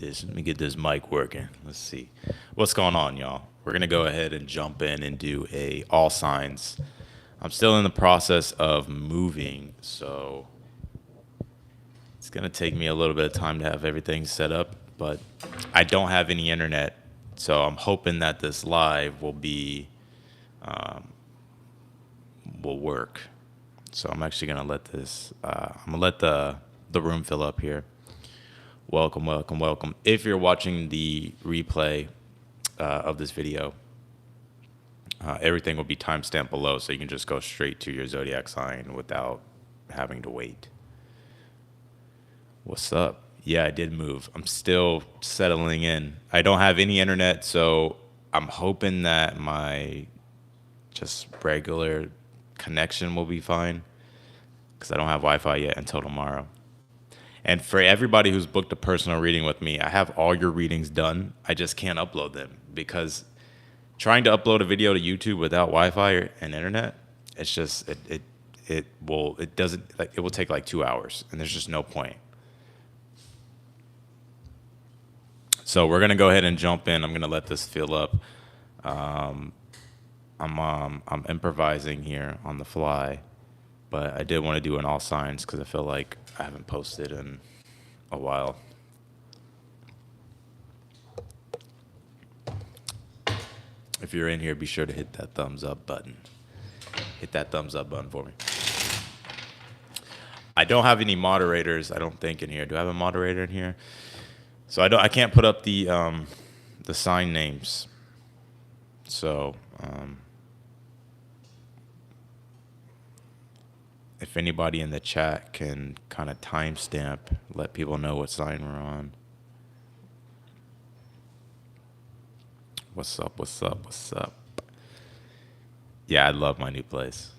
Let me get this mic working. Let's see. What's going on, y'all? We're gonna go ahead and jump in and do a all signs. I'm still in the process of moving, so it's gonna take me a little bit of time to have everything set up, but I don't have any internet, so I'm hoping that this live will work. So I'm actually gonna let this. I'm gonna let the room fill up here. Welcome, welcome, welcome. If you're watching the replay of this video, everything will be timestamped below, so you can just go straight to your zodiac sign without having to wait. What's up? Yeah, I did move. I'm still settling in. I don't have any internet, so I'm hoping that my just regular connection will be fine because I don't have Wi-Fi yet until tomorrow. And for everybody who's booked a personal reading with me, I have all your readings done. I just can't upload them because trying to upload a video to YouTube without Wi-Fi and internet, it's just it doesn't like it will take like 2 hours, and there's just no point. So we're gonna go ahead and jump in. I'm gonna let this fill up. I'm improvising here on the fly, but I did want to do an all signs because I feel like I haven't posted in a while. If you're in here, be sure to hit that thumbs up button. Hit that thumbs up button for me. I don't have any moderators, I don't think, in here. Do I have a moderator in here? So I can't put up the sign names. So if anybody in the chat can kind of timestamp, let people know what sign we're on. What's up? What's up? What's up? Yeah, I love my new place.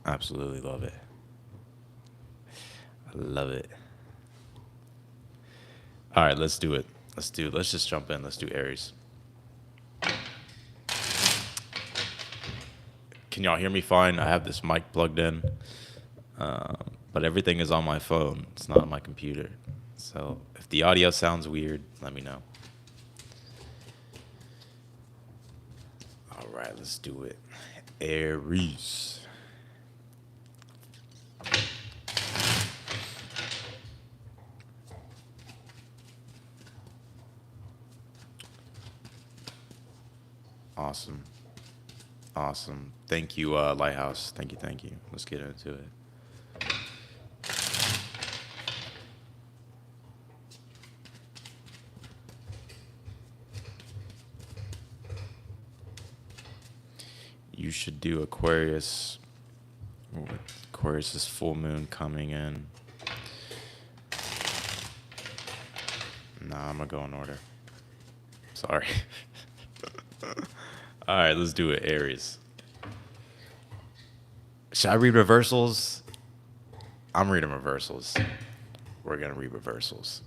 Absolutely love it. I love it. All right, let's do it. Let's just jump in. Let's do Aries. Can y'all hear me fine? I have this mic plugged in, but everything is on my phone. It's not on my computer. So if the audio sounds weird, let me know. All right, let's do it. Aries. Awesome. Awesome. Thank you, Lighthouse. Thank you, thank you. Let's get into it. You should do Aquarius. Ooh, Aquarius is full moon coming in. Nah, I'm gonna go in order. Sorry. All right, let's do it. Aries. Should I read reversals? I'm reading reversals. We're gonna read reversals.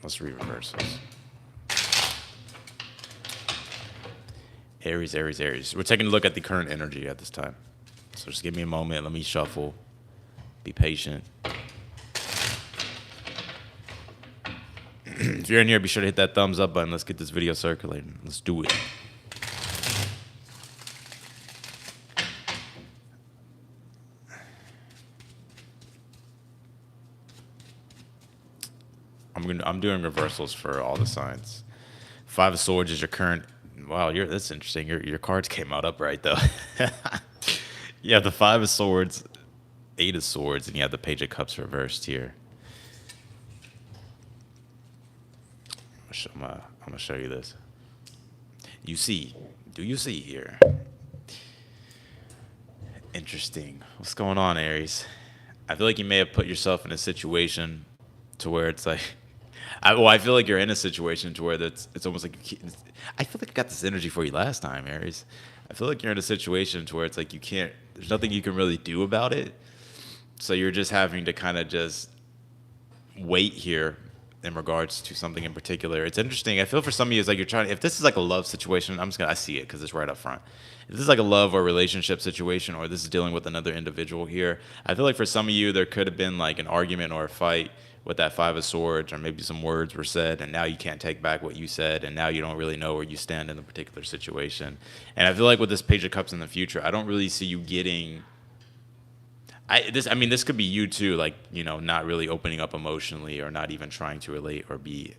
Let's read reversals. Aries, Aries, Aries. We're taking a look at the current energy at this time. So just give me a moment. Let me shuffle. Be patient. If you're in here, be sure to hit that thumbs up button. Let's get this video circulating. Let's do it. I'm doing reversals for all the signs. Five of Swords is your current. Wow, that's interesting. Your cards came out upright though. You have the Five of Swords, Eight of Swords, and you have the Page of Cups reversed here. I'm gonna show you this. Do you see here? Interesting. What's going on, Aries? I feel like you may have put yourself in a situation to where it's like, I feel like you're in a situation to where it's almost like I feel like I got this energy for you last time, Aries. I feel like you're in a situation to where it's like there's nothing you can really do about it. So you're just having to kind of just wait here in regards to something in particular. It's interesting. I feel for some of you, it's like if this is like a love situation, I see it because it's right up front. If this is like a love or relationship situation, or this is dealing with another individual here, I feel like for some of you, there could have been like an argument or a fight with that Five of Swords, or maybe some words were said, and now you can't take back what you said, and now you don't really know where you stand in a particular situation. And I feel like with this Page of Cups in the future, I don't really see you getting. I mean, this could be you too, like, not really opening up emotionally, or not even trying to relate, or be,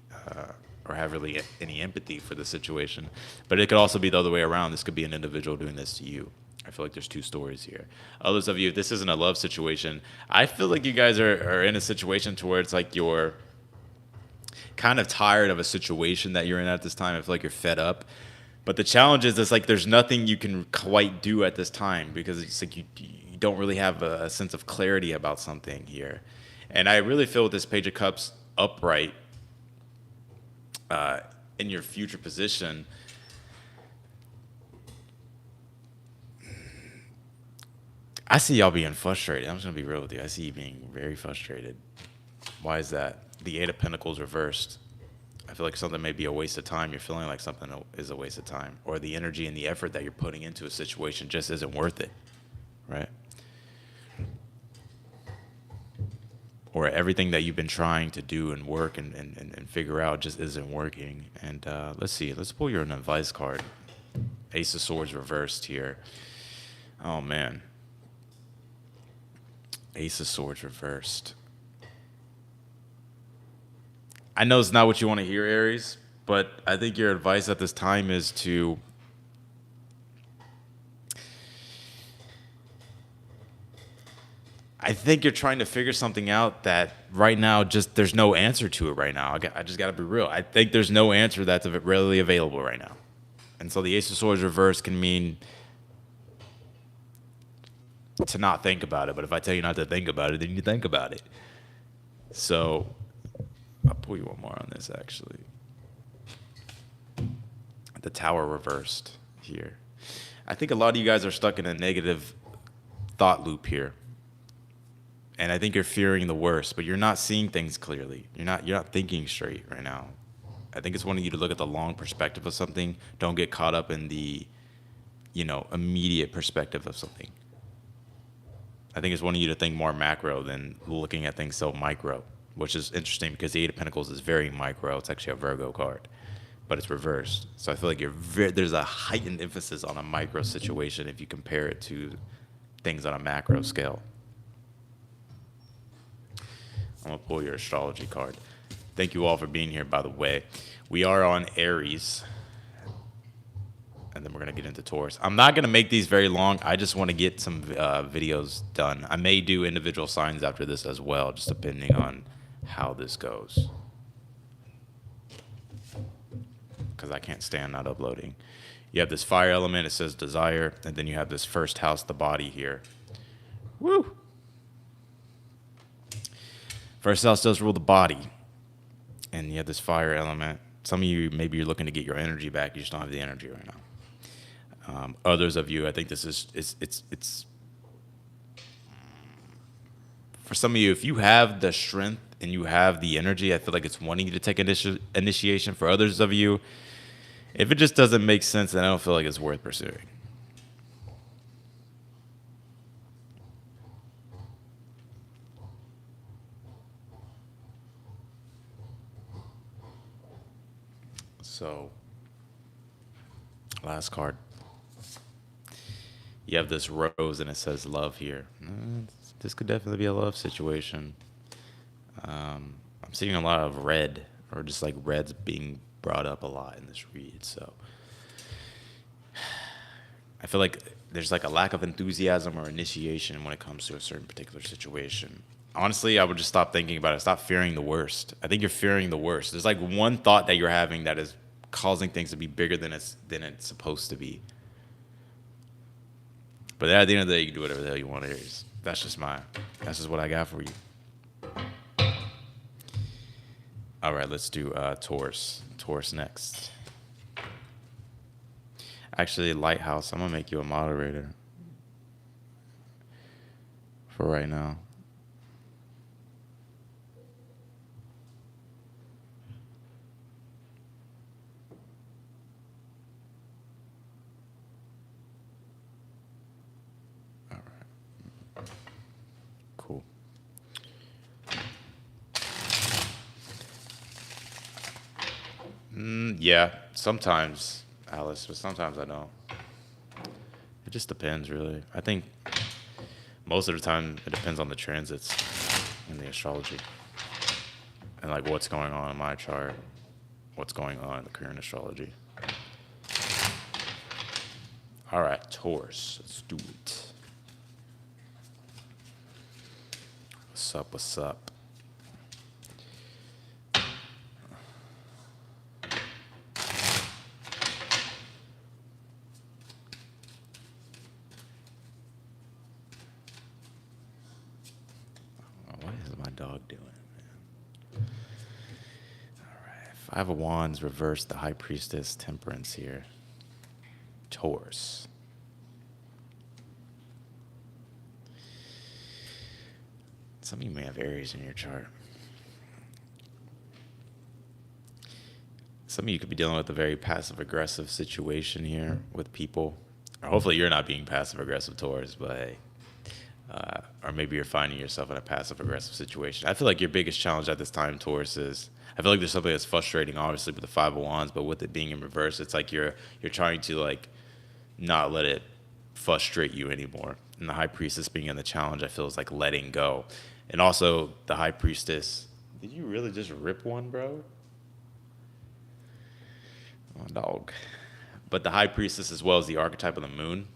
or have really any empathy for the situation. But it could also be the other way around. This could be an individual doing this to you. I feel like there's two stories here. Others of you, if this isn't a love situation, I feel like you guys are in a situation to where it's like you're kind of tired of a situation that you're in at this time. I feel like you're fed up. But the challenge is, it's like there's nothing you can quite do at this time, because it's like you don't really have a sense of clarity about something here. And I really feel with this Page of Cups upright in your future position, I see y'all being frustrated. I'm just gonna be real with you. I see you being very frustrated. Why is that? The Eight of Pentacles reversed. I feel like something may be a waste of time. You're feeling like something is a waste of time, or the energy and the effort that you're putting into a situation just isn't worth it, right? Or everything that you've been trying to do and work and figure out just isn't working. And let's see. Let's pull your advice card. Ace of Swords reversed here. Oh, man. Ace of Swords reversed. I know it's not what you want to hear, Aries, but I think your advice at this time is to I think you're trying to figure something out that right now just there's no answer to it right now. I just got to be real. I think there's no answer that's readily available right now. And so the Ace of Swords reverse can mean to not think about it. But if I tell you not to think about it, then you think about it. So I'll pull you one more on this, actually. The Tower reversed here. I think a lot of you guys are stuck in a negative thought loop here. And I think you're fearing the worst, but you're not seeing things clearly. You're not thinking straight right now. I think it's wanting you to look at the long perspective of something. Don't get caught up in the, immediate perspective of something. I think it's wanting you to think more macro than looking at things so micro, which is interesting because the Eight of Pentacles is very micro. It's actually a Virgo card, but it's reversed. So I feel like there's a heightened emphasis on a micro situation if you compare it to things on a macro scale. I'm going to pull your astrology card. Thank you all for being here, by the way. We are on Aries, and then we're going to get into Taurus. I'm not going to make these very long. I just want to get some videos done. I may do individual signs after this as well, just depending on how this goes, because I can't stand not uploading. You have this fire element. It says desire, and then you have this first house, the body here. Woo! First house does rule the body, and you have this fire element. Some of you, maybe you're looking to get your energy back. You just don't have the energy right now. Others of you, I think this is it's for some of you, if you have the strength and you have the energy, I feel like it's wanting you to take initiation. For others of you, if it just doesn't make sense, then I don't feel like it's worth pursuing. So, last card. You have this rose and it says love here. This could definitely be a love situation. I'm seeing a lot of red, or just like red's being brought up a lot in this read. So I feel like there's like a lack of enthusiasm or initiation when it comes to a certain particular situation. Honestly, I would just stop thinking about it. Stop fearing the worst. I think you're fearing the worst. There's like one thought that you're having that is causing things to be bigger than it's supposed to be. But at the end of the day, you can do whatever the hell you want, Aries. That's just what I got for you. All right, let's do Taurus. Taurus next. Actually, Lighthouse, I'm gonna make you a moderator for right now. All right. Cool. Yeah, sometimes, Alice, but sometimes I don't. It just depends, really. I think most of the time it depends on the transits in the astrology and like what's going on in my chart, what's going on in the current astrology. All right, Taurus, let's do it. What's up? What's up? What is my dog doing, man? All right, Five of Wands, reverse the High Priestess, Temperance here. Taurus. Some of you may have Aries in your chart. Some of you could be dealing with a very passive-aggressive situation here with people. Or hopefully you're not being passive-aggressive, Taurus, but hey. Or maybe you're finding yourself in a passive-aggressive situation. I feel like your biggest challenge at this time, Taurus, is I feel like there's something that's frustrating, obviously, with the Five of Wands, but with it being in reverse, it's like you're trying to like not let it frustrate you anymore. And the High Priestess being in the challenge, I feel is like letting go. And also the High Priestess. Did you really just rip one, bro? Oh, dog. But the High Priestess as well as the archetype of the moon.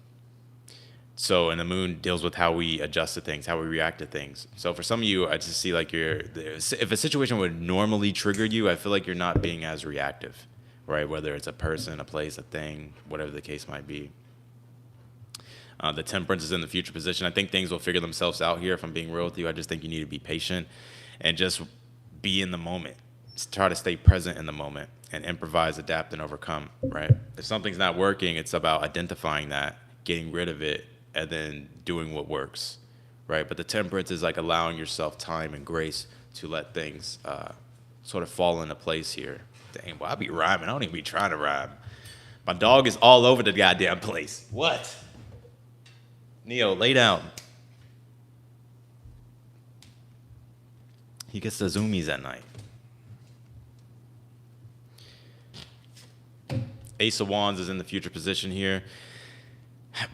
So, and the moon deals with how we adjust to things, how we react to things. So for some of you, I just see like if a situation would normally trigger you, I feel like you're not being as reactive, right? Whether it's a person, a place, a thing, whatever the case might be. The Temperance is in the future position. I think things will figure themselves out here. If I'm being real with you, I just think you need to be patient and just be in the moment. Just try to stay present in the moment and improvise, adapt, and overcome, right? If something's not working, it's about identifying that, getting rid of it, and then doing what works, right? But the Temperance is like allowing yourself time and grace to let things sort of fall into place here. Dang, well, I be rhyming. I don't even be trying to rhyme. My dog is all over the goddamn place. What? Neo, lay down. He gets the zoomies at night. Ace of Wands is in the future position here.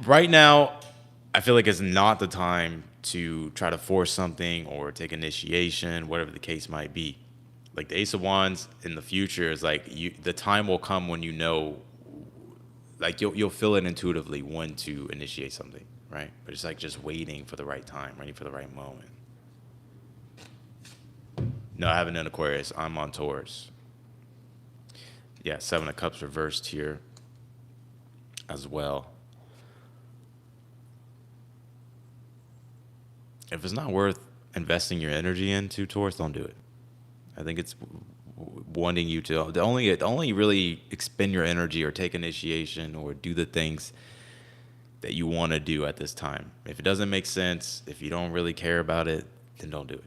Right now, I feel like it's not the time to try to force something or take initiation, whatever the case might be. Like the Ace of Wands in the future is like the time will come when you know, like you'll feel it intuitively when to initiate something, right? But it's like just waiting for the right time, waiting for the right moment. No, I haven't done Aquarius. I'm on Taurus. Yeah, Seven of Cups reversed here as well. If it's not worth investing your energy into, Taurus, don't do it. I think it's wanting you to the only really expend your energy or take initiation or do the things that you want to do at this time. If it doesn't make sense, if you don't really care about it, then don't do it.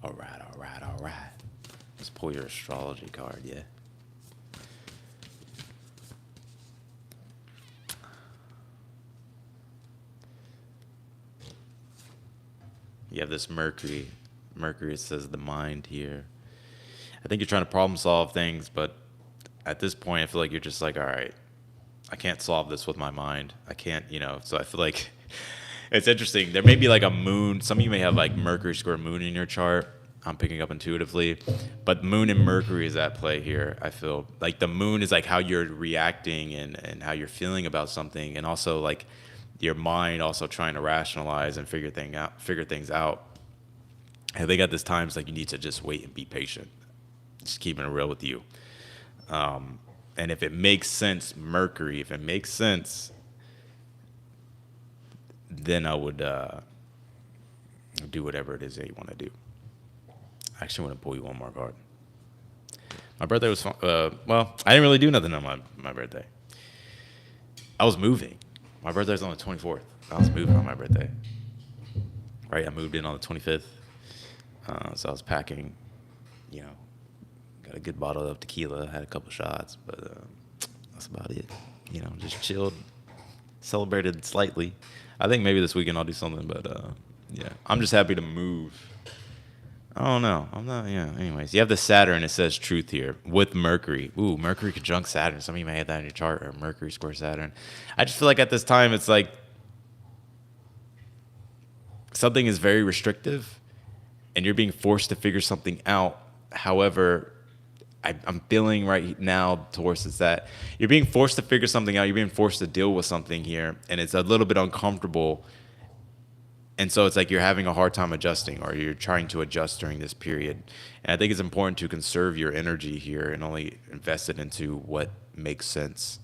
All right, all right, all right. Let's pull your astrology card, yeah. You have this Mercury. Mercury says the mind here. I think you're trying to problem solve things, but at this point, I feel like you're just like, all right, I can't solve this with my mind. I can't, so I feel like it's interesting. There may be like a moon. Some of you may have like Mercury square moon in your chart. I'm picking up intuitively. But moon and Mercury is at play here, I feel. Like the moon is like how you're reacting and how you're feeling about something. And also like your mind also trying to rationalize and figure things out. I think at this time it's like you need to just wait and be patient. Just keeping it real with you. And if it makes sense, Mercury, if it makes sense, then I would do whatever it is that you want to do. I actually want to pull you one more card. My birthday was fun. Well, I didn't really do nothing on my birthday. I was moving. My birthday's on the 24th. I was moving on my birthday. Right, I moved in on the 25th. So I was packing, got a good bottle of tequila, had a couple shots, but that's about it. Just chilled, celebrated slightly. I think maybe this weekend I'll do something, but yeah, I'm just happy to move. I don't know. I'm not. Yeah. Anyways, you have the Saturn. It says truth here with Mercury. Ooh, Mercury conjunct Saturn. Some of you may have that in your chart, or Mercury square Saturn. I just feel like at this time it's like something is very restrictive, and you're being forced to figure something out. However, I'm feeling right now towards is that you're being forced to figure something out. You're being forced to deal with something here, and it's a little bit uncomfortable. And so it's like you're having a hard time adjusting, or you're trying to adjust during this period. And I think it's important to conserve your energy here and only invest it into what makes sense.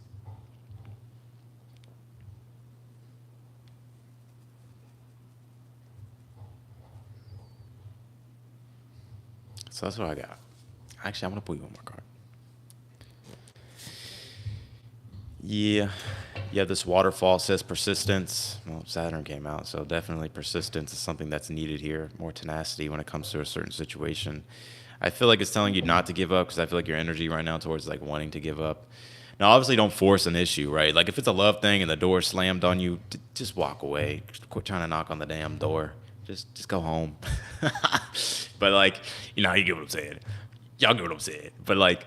So that's what I got. Actually, I'm gonna pull you one more card. Yeah. Yeah, this waterfall says persistence. Well, Saturn came out, so definitely persistence is something that's needed here. More tenacity when it comes to a certain situation. I feel like it's telling you not to give up because I feel like your energy right now towards like wanting to give up. Now, obviously, don't force an issue, right? Like if it's a love thing and the door slammed on you, just walk away. Quit trying to knock on the damn door. Just go home. But like, you get what I'm saying. Y'all get what I'm saying. But like,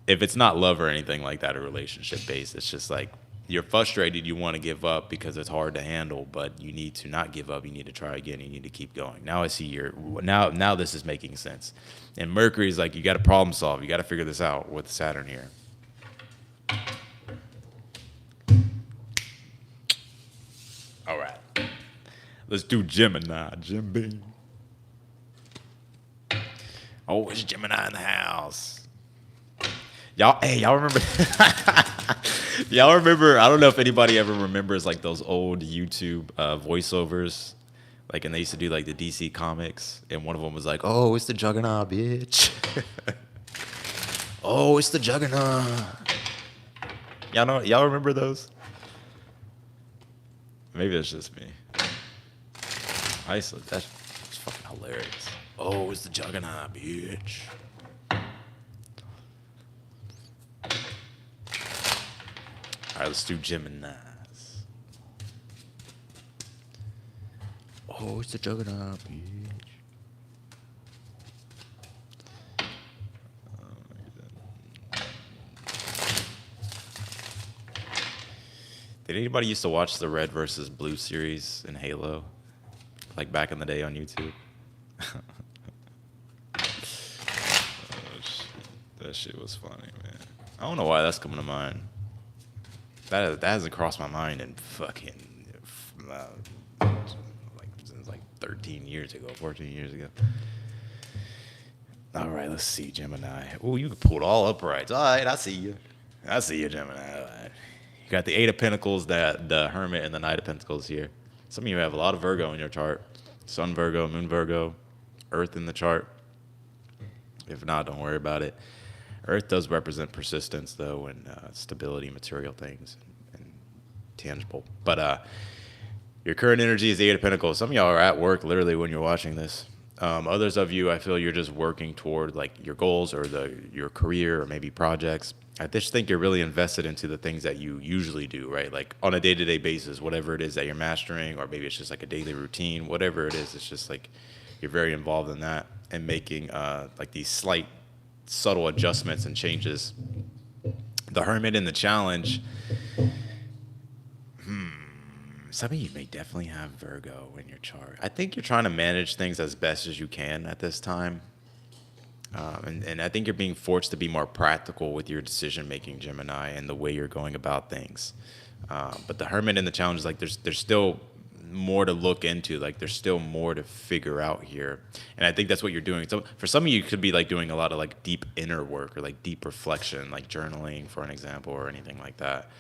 if it's not love or anything like that, or relationship based, it's just like you're frustrated, you want to give up because it's hard to handle, but you need to not give up. You need to try again. You need to keep going. Now I see now this is making sense. And Mercury is like you got to problem solve. You got to figure this out with Saturn here. All right, let's do Gemini. Jim Beam. Oh, it's Gemini in the house. Y'all remember? Y'all remember? I don't know if anybody ever remembers like those old YouTube voiceovers, like, and they used to do like the DC comics, and one of them was like, "Oh, it's the Juggernaut, bitch." Oh, it's the Juggernaut. Y'all remember those? Maybe it's just me. That's fucking hilarious. Oh, it's the Juggernaut, bitch. All right, let's do Geminis. Oh, it's the Juggernaut, bitch. Did anybody used to watch the Red versus Blue series in Halo? Like back in the day on YouTube? That shit was funny, man. I don't know why that's coming to mind. That hasn't crossed my mind in fucking like since like 13 years ago, 14 years ago. All right, let's see Gemini. Oh, you pulled all uprights. All right, I see you. I see you, Gemini. All right. You got the Eight of Pentacles, the Hermit, and the Knight of Pentacles here. Some of you have a lot of Virgo in your chart. Sun Virgo, Moon Virgo, Earth in the chart. If not, don't worry about it. Earth does represent persistence, though, and stability, material things, and tangible. But your current energy is the Eight of Pentacles. Some of y'all are at work literally when you're watching this. Others of you, I feel you're just working toward like your goals or your career or maybe projects. I just think you're really invested into the things that you usually do, right? Like on a day-to-day basis, whatever it is that you're mastering, or maybe it's just like a daily routine, whatever it is, it's just like you're very involved in that and making like these slight, subtle adjustments and changes. The Hermit and the Challenge. Some of you may definitely have Virgo in your chart. I think you're trying to manage things as best as you can at this time. And I think you're being forced to be more practical with your decision making, Gemini, and the way you're going about things. But the Hermit and the Challenge is like there's still more to look into. Like there's still more to figure out here, and I think that's what you're doing. So for some of you, you could be like doing a lot of like deep inner work or like deep reflection, like journaling, for an example, or anything like that.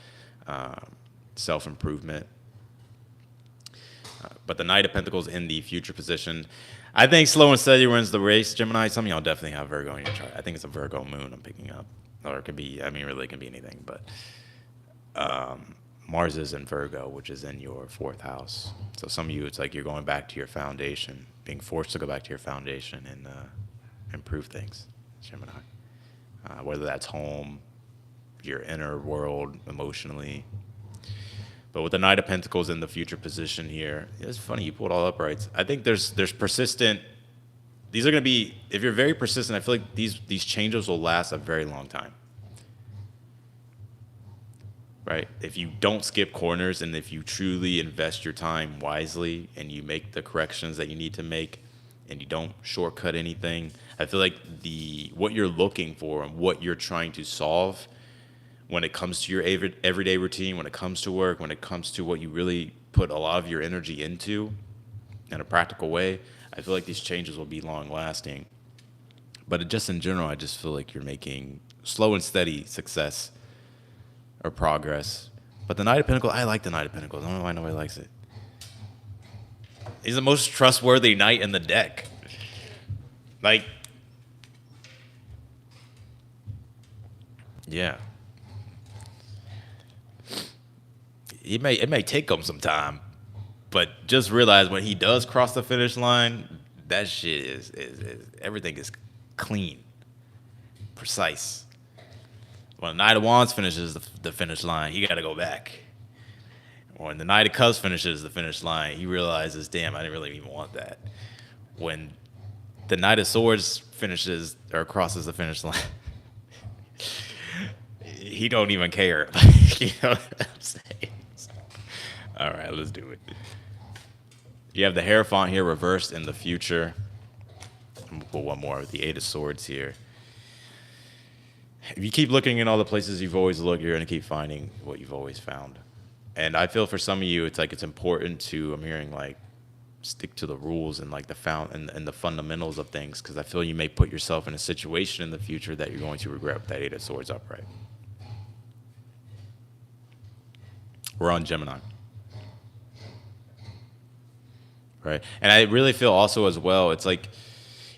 Self improvement. But the Knight of Pentacles in the future position. I think slow and steady wins the race, Gemini. Some of y'all definitely have Virgo in your chart. I think it's a Virgo moon I'm picking up. Or it could be, I mean, really it can be anything. But Mars is in Virgo, which is in your fourth house. So some of you, it's like you're going back to your foundation, being forced to go back to your foundation and improve things, Gemini. Whether that's home, your inner world, emotionally. But with the Knight of Pentacles in the future position here, it's funny you pulled all uprights. I think there's persistent. These are going to be, if you're very persistent, I feel like these changes will last a very long time. Right? If you don't skip corners and if you truly invest your time wisely and you make the corrections that you need to make and you don't shortcut anything, I feel like what you're looking for and what you're trying to solve when it comes to your everyday routine, when it comes to work, when it comes to what you really put a lot of your energy into in a practical way, I feel like these changes will be long lasting. But just in general, I just feel like you're making slow and steady success or progress. But the Knight of Pentacles, I like the Knight of Pentacles. I don't know why nobody likes it. He's the most trustworthy knight in the deck. Like, yeah. It may take him some time, but just realize when he does cross the finish line, that shit is everything is clean, precise. When the Knight of Wands finishes the finish line, he got to go back. When the Knight of Cups finishes the finish line, he realizes, damn, I didn't really even want that. When the Knight of Swords finishes or crosses the finish line, he don't even care. You know what I'm saying? All right, let's do it. You have the Hierophant here reversed in the future. I'm gonna put one more with the Eight of Swords here. If you keep looking in all the places you've always looked, you're going to keep finding what you've always found. And I feel for some of you, it's like it's important to, I'm hearing like, stick to the rules and like and the fundamentals of things, because I feel you may put yourself in a situation in the future that you're going to regret with that Eight of Swords upright. We're on Gemini. Right? And I really feel also as well, it's like,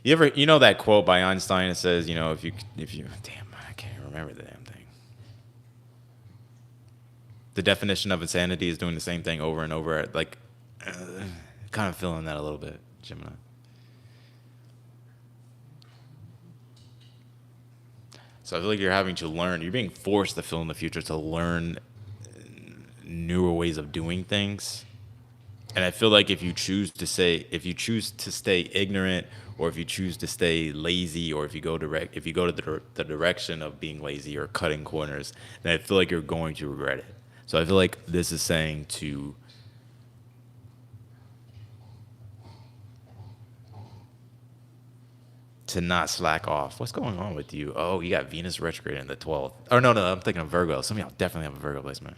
you know that quote by Einstein that says, you know, if you, damn, I can't even remember the damn thing. The definition of insanity is doing the same thing over and over. Like, kind of feeling that a little bit, Gemini. So I feel like you're having to learn. You're being forced to feel in the future to learn newer ways of doing things. And I feel like if you choose to stay ignorant, or if you choose to stay lazy, or if you go to the direction of being lazy or cutting corners, then I feel like you're going to regret it. So I feel like this is saying to not slack off. What's going on with you? Oh, you got Venus retrograde in the 12th. Oh, no, I'm thinking of Virgo. Some of y'all definitely have a Virgo placement.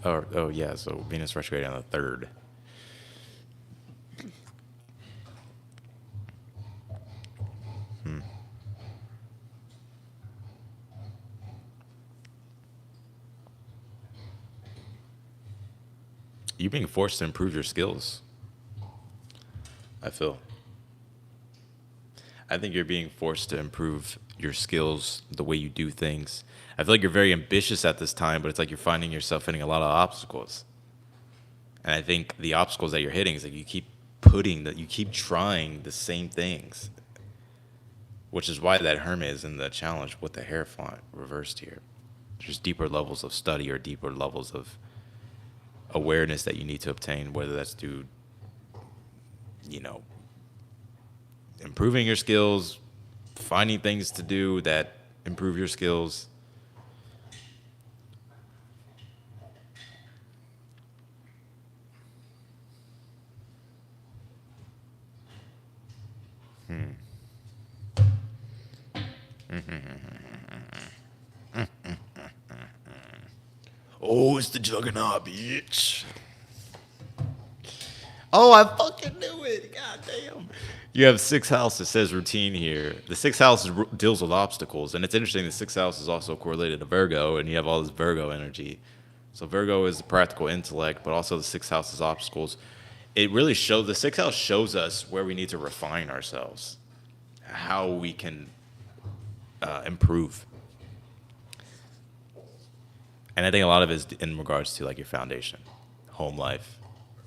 Oh yeah, so Venus retrograde on the 3rd. You're being forced to improve your skills. I think you're being forced to improve your skills, the way you do things. I feel like you're very ambitious at this time, but it's like you're finding yourself hitting a lot of obstacles. And I think the obstacles that you're hitting is like you keep trying the same things, which is why that Hermit is in the challenge with the Hierophant reversed here. There's deeper levels of study or deeper levels of awareness that you need to obtain, whether that's through, improving your skills, finding things to do that improve your skills. Oh, it's the Juggernaut, bitch. Oh, I fucking knew it. God damn. You have 6th house that says routine here. The 6th house deals with obstacles, and it's interesting. The 6th house is also correlated to Virgo, and you have all this Virgo energy. So Virgo is the practical intellect, but also the 6th house is obstacles. It really shows, the 6th house shows us where we need to refine ourselves, how we can improve. And I think a lot of it is in regards to like your foundation, home life,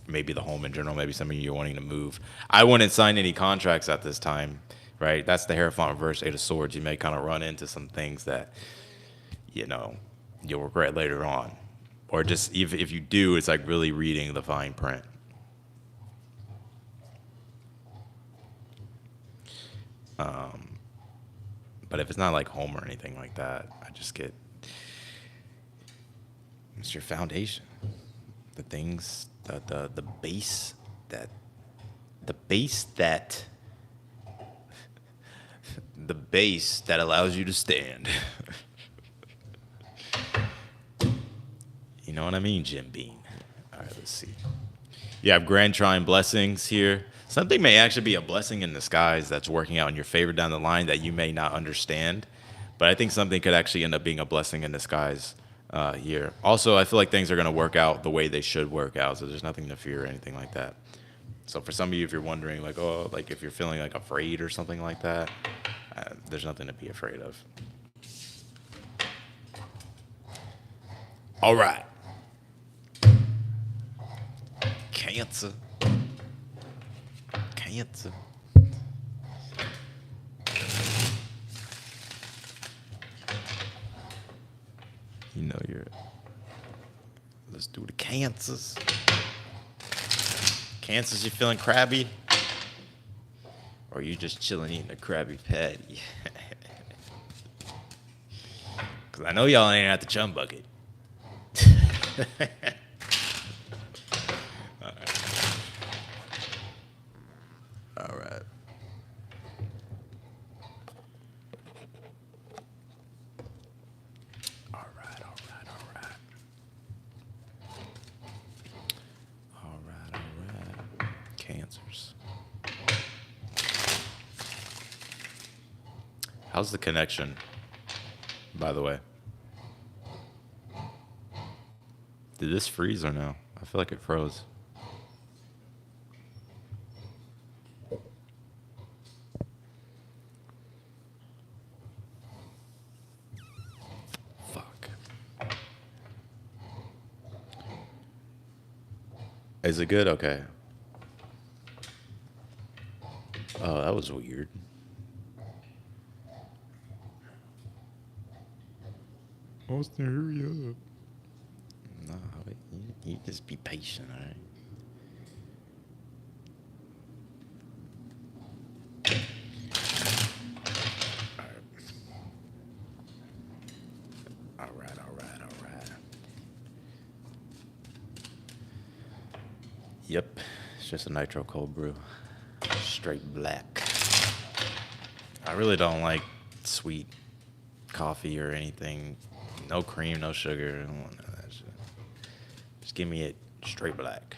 maybe the home in general, maybe some of you are wanting to move. I wouldn't sign any contracts at this time, right? That's the Hierophant reverse, 8 of Swords. You may kind of run into some things that, you'll regret later on. or just if you do, it's like really reading the fine print. But if it's not like home or anything like that, I just get it's your foundation, the things, the base that the base that the base that allows you to stand. You know what I mean, Jim Bean? All right, let's see. You have Grand Trine blessings here. Something may actually be a blessing in disguise that's working out in your favor down the line that you may not understand. But I think something could actually end up being a blessing in disguise here. Also, I feel like things are going to work out the way they should work out, so there's nothing to fear or anything like that. So for some of you, if you're wondering, like, oh, like if you're feeling like afraid or something like that, there's nothing to be afraid of. All right. Cancer. Cancer. You know you're. Let's do the cancers. Cancers, you feeling crabby? Or you just chilling eating a Krabby Patty? Because I know y'all ain't at the chum bucket. All right. All right, all right, all right. All right, all right. Cancers. How's the connection, by the way? Did this freeze or no? I feel like it froze. Fuck. Is it good? Okay. Oh, that was weird. Austin, hurry up. No, you just be patient, all right? All right, all right, all right. Yep, it's just a nitro cold brew. Straight black. I really don't like sweet coffee or anything. No cream, no sugar. I don't want none of that shit. Just give me it straight black.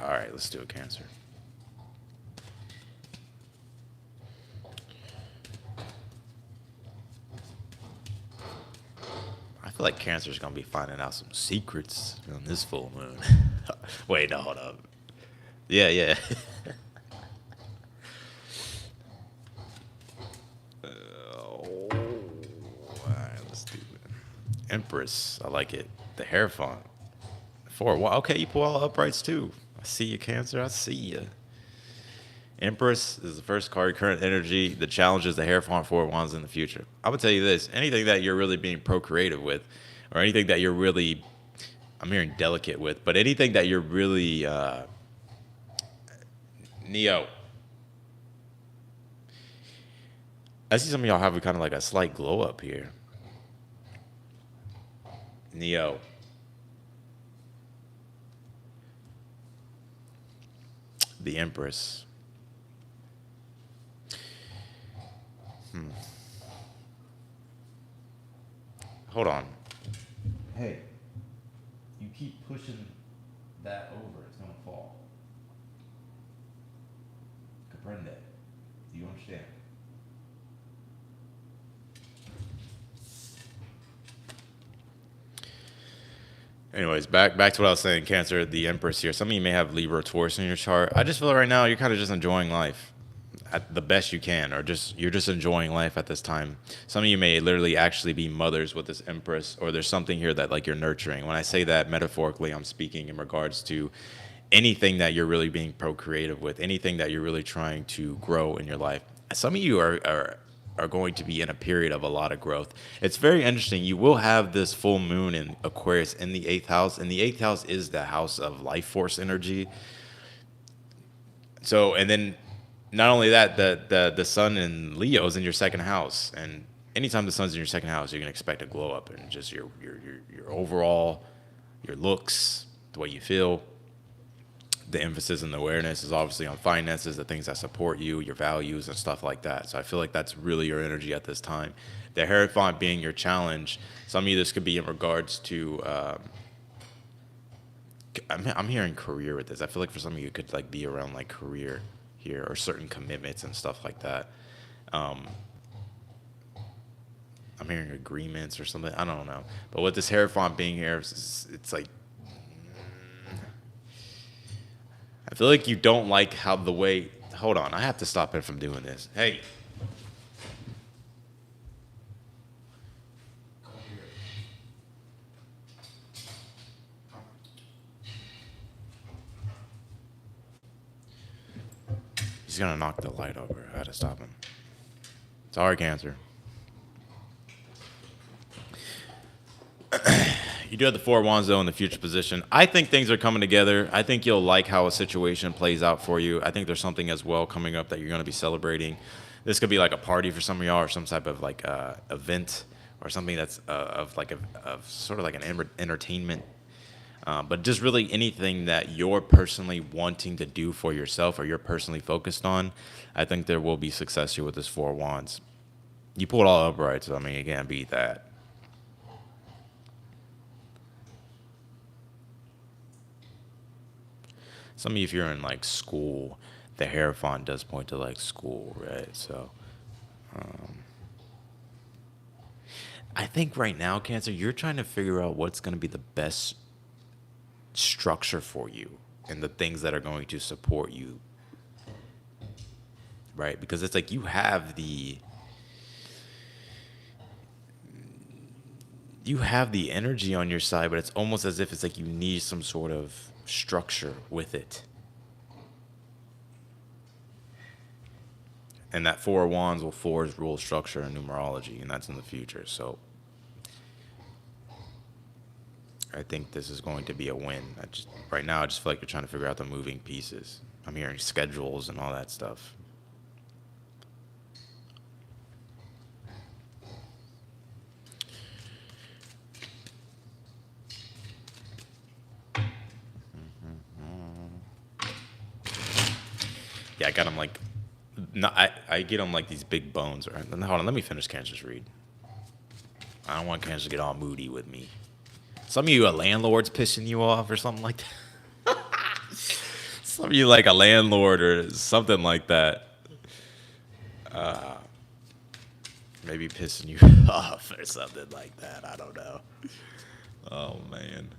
All right, let's do a cancer. I feel like Cancer's gonna be finding out some secrets on this full moon. Wait, no, hold up. Yeah, yeah. All right, let's do it. Empress, I like it. The hair font. 4. Wow, okay, you pull all uprights too. I see you, Cancer. I see you. Empress is the first card, current energy. The challenge is the hair font 4 wands in the future. I'm gonna tell you this: anything that you're really being procreative with, or anything that you're really, I'm hearing delicate with, but anything that you're really, Neo. I see some of y'all have kind of like a slight glow up here. Neo. The Empress. Hold on. Hey, you keep pushing that over, it's gonna fall. Comprende. Do you understand? Anyways, back to what I was saying, Cancer, the Empress here. Some of you may have Libra or Taurus in your chart. I just feel right now you're kind of just enjoying life at the best you can, or you're just enjoying life at this time. Some of you may literally actually be mothers with this Empress, or there's something here that like you're nurturing. When I say that metaphorically, I'm speaking in regards to anything that you're really being procreative with, anything that you're really trying to grow in your life. Some of you are are going to be in a period of a lot of growth. It's very interesting. You will have this full moon in Aquarius in the eighth house, and the eighth house is the house of life force energy. So, and then not only that, the sun in Leo is in your second house, and anytime the sun's in your second house, you can expect a glow up in just your overall, your looks, the way you feel. The emphasis and the awareness is obviously on finances, the things that support you, your values, and stuff like that. So I feel like that's really your energy at this time. The Hierophant being your challenge. Some of you, this could be in regards to. I'm hearing career with this. I feel like for some of you, it could like be around like career here or certain commitments and stuff like that. Um, I'm hearing agreements or something. I don't know. But with this Hierophant being here, it's like I feel like you don't like how the way. Hold on, I have to stop him from doing this. Hey. He's gonna knock the light over. I had to stop him. Sorry, Cancer. You do have the Four of Wands, though, in the future position. I think things are coming together. I think you'll like how a situation plays out for you. I think there's something as well coming up that you're going to be celebrating. This could be like a party for some of y'all or some type of like event or something that's of like of sort of like an entertainment. But just really anything that you're personally wanting to do for yourself or you're personally focused on, I think there will be success here with this Four of Wands. You pull it all up right, so I mean, you can't beat that. Some of you, if you're in like school, the Hierophant does point to like school, right? So I think right now, Cancer, you're trying to figure out what's going to be the best structure for you and the things that are going to support you, right? Because it's like you have the energy on your side, but it's almost as if it's like you need some sort of structure with it. And that Four of Wands will forge rule structure and numerology, and that's in the future. So I think this is going to be a win. Right now, I just feel like you're trying to figure out the moving pieces. I'm hearing schedules and all that stuff. Yeah, I got him like, no, I get him like these big bones. Right? Hold on, let me finish Cancer's read. I don't want Cancer to get all moody with me. Some of you, a landlord's pissing you off or something like that. Some of you like a landlord or something like that. Maybe pissing you off or something like that. I don't know. Oh, man.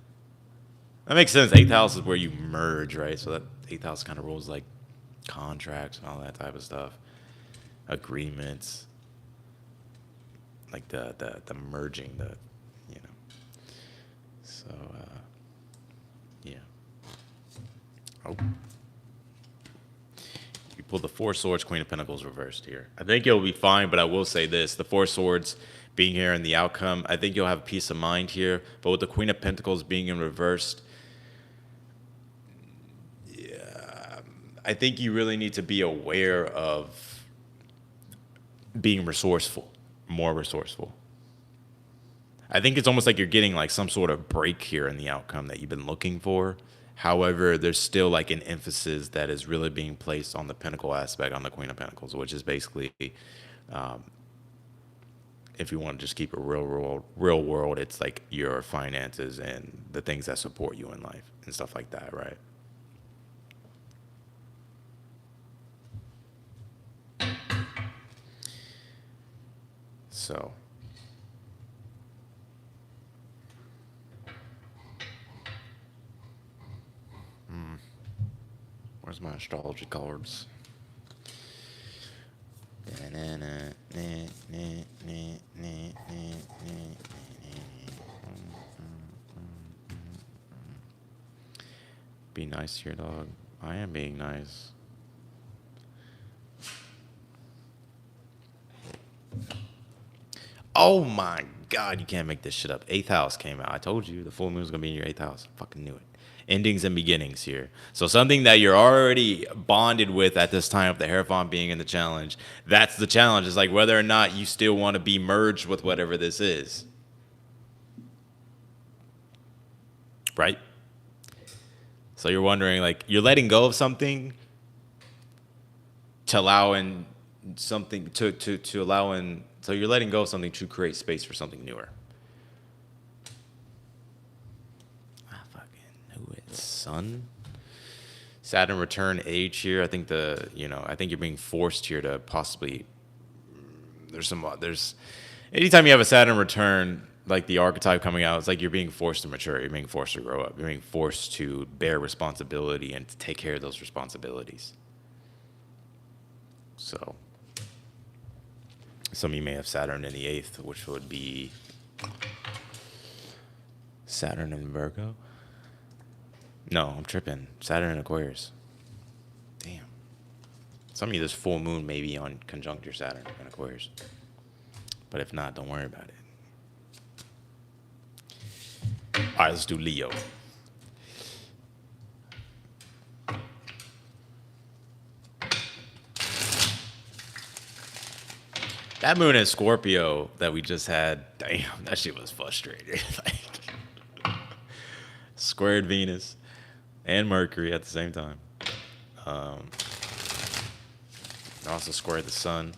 That makes sense. Eighth house is where you merge, right? So that eighth house kind of rules like contracts and all that type of stuff. Agreements. Like the merging, you know. So, yeah. Oh. You pull the Four Swords, Queen of Pentacles reversed here. I think you'll be fine, but I will say this. The Four Swords being here and the outcome, I think you'll have peace of mind here. But with the Queen of Pentacles being in reversed, yeah, I think you really need to be aware of being resourceful, more resourceful. I think it's almost like you're getting like some sort of break here in the outcome that you've been looking for. However, there's still like an emphasis that is really being placed on the Pentacle aspect, on the Queen of Pentacles, which is basically, um, if you want to just keep it real world, it's like your finances and the things that support you in life and stuff like that, right? So. Where's my astrology cards? Be nice to your dog. I am being nice. Oh my God, you can't make this shit up. Eighth house came out. I told you the full moon was gonna be in your eighth house. I fucking knew it. Endings and beginnings here. So something that you're already bonded with at this time of the Hierophant being in the challenge. That's the challenge. It's like whether or not you still want to be merged with whatever this is. Right? So you're wondering, like, you're letting go of something to allow in something to allow in. So you're letting go of something to create space for something newer. I fucking knew it, son. Saturn return age here. I think I think you're being forced here to possibly. There's anytime you have a Saturn return, like the archetype coming out, it's like you're being forced to mature. You're being forced to grow up. You're being forced to bear responsibility and to take care of those responsibilities. So, some of you may have Saturn in the 8th, which would be Saturn in Virgo. No, I'm tripping. Saturn in Aquarius. Damn. Some of you, this full moon may be on conjunct your Saturn in Aquarius. But if not, don't worry about it. All right, let's do Leo. That moon in Scorpio that we just had, damn, that shit was frustrating. Like, squared Venus and Mercury at the same time. Also squared the sun.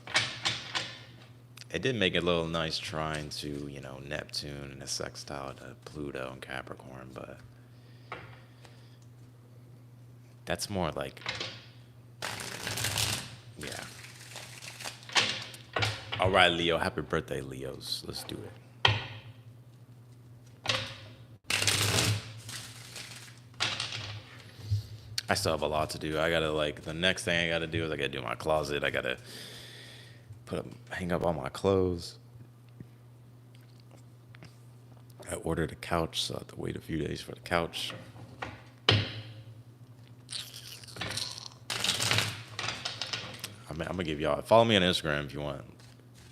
It did make a little nice trine to, Neptune and a sextile to Pluto and Capricorn, but that's more like, yeah. All right, Leo. Happy birthday, Leos. Let's do it. I still have a lot to do. The next thing I gotta do is I gotta do my closet. I gotta hang up all my clothes. I ordered a couch, so I have to wait a few days for the couch. I'm gonna give y'all, follow me on Instagram if you want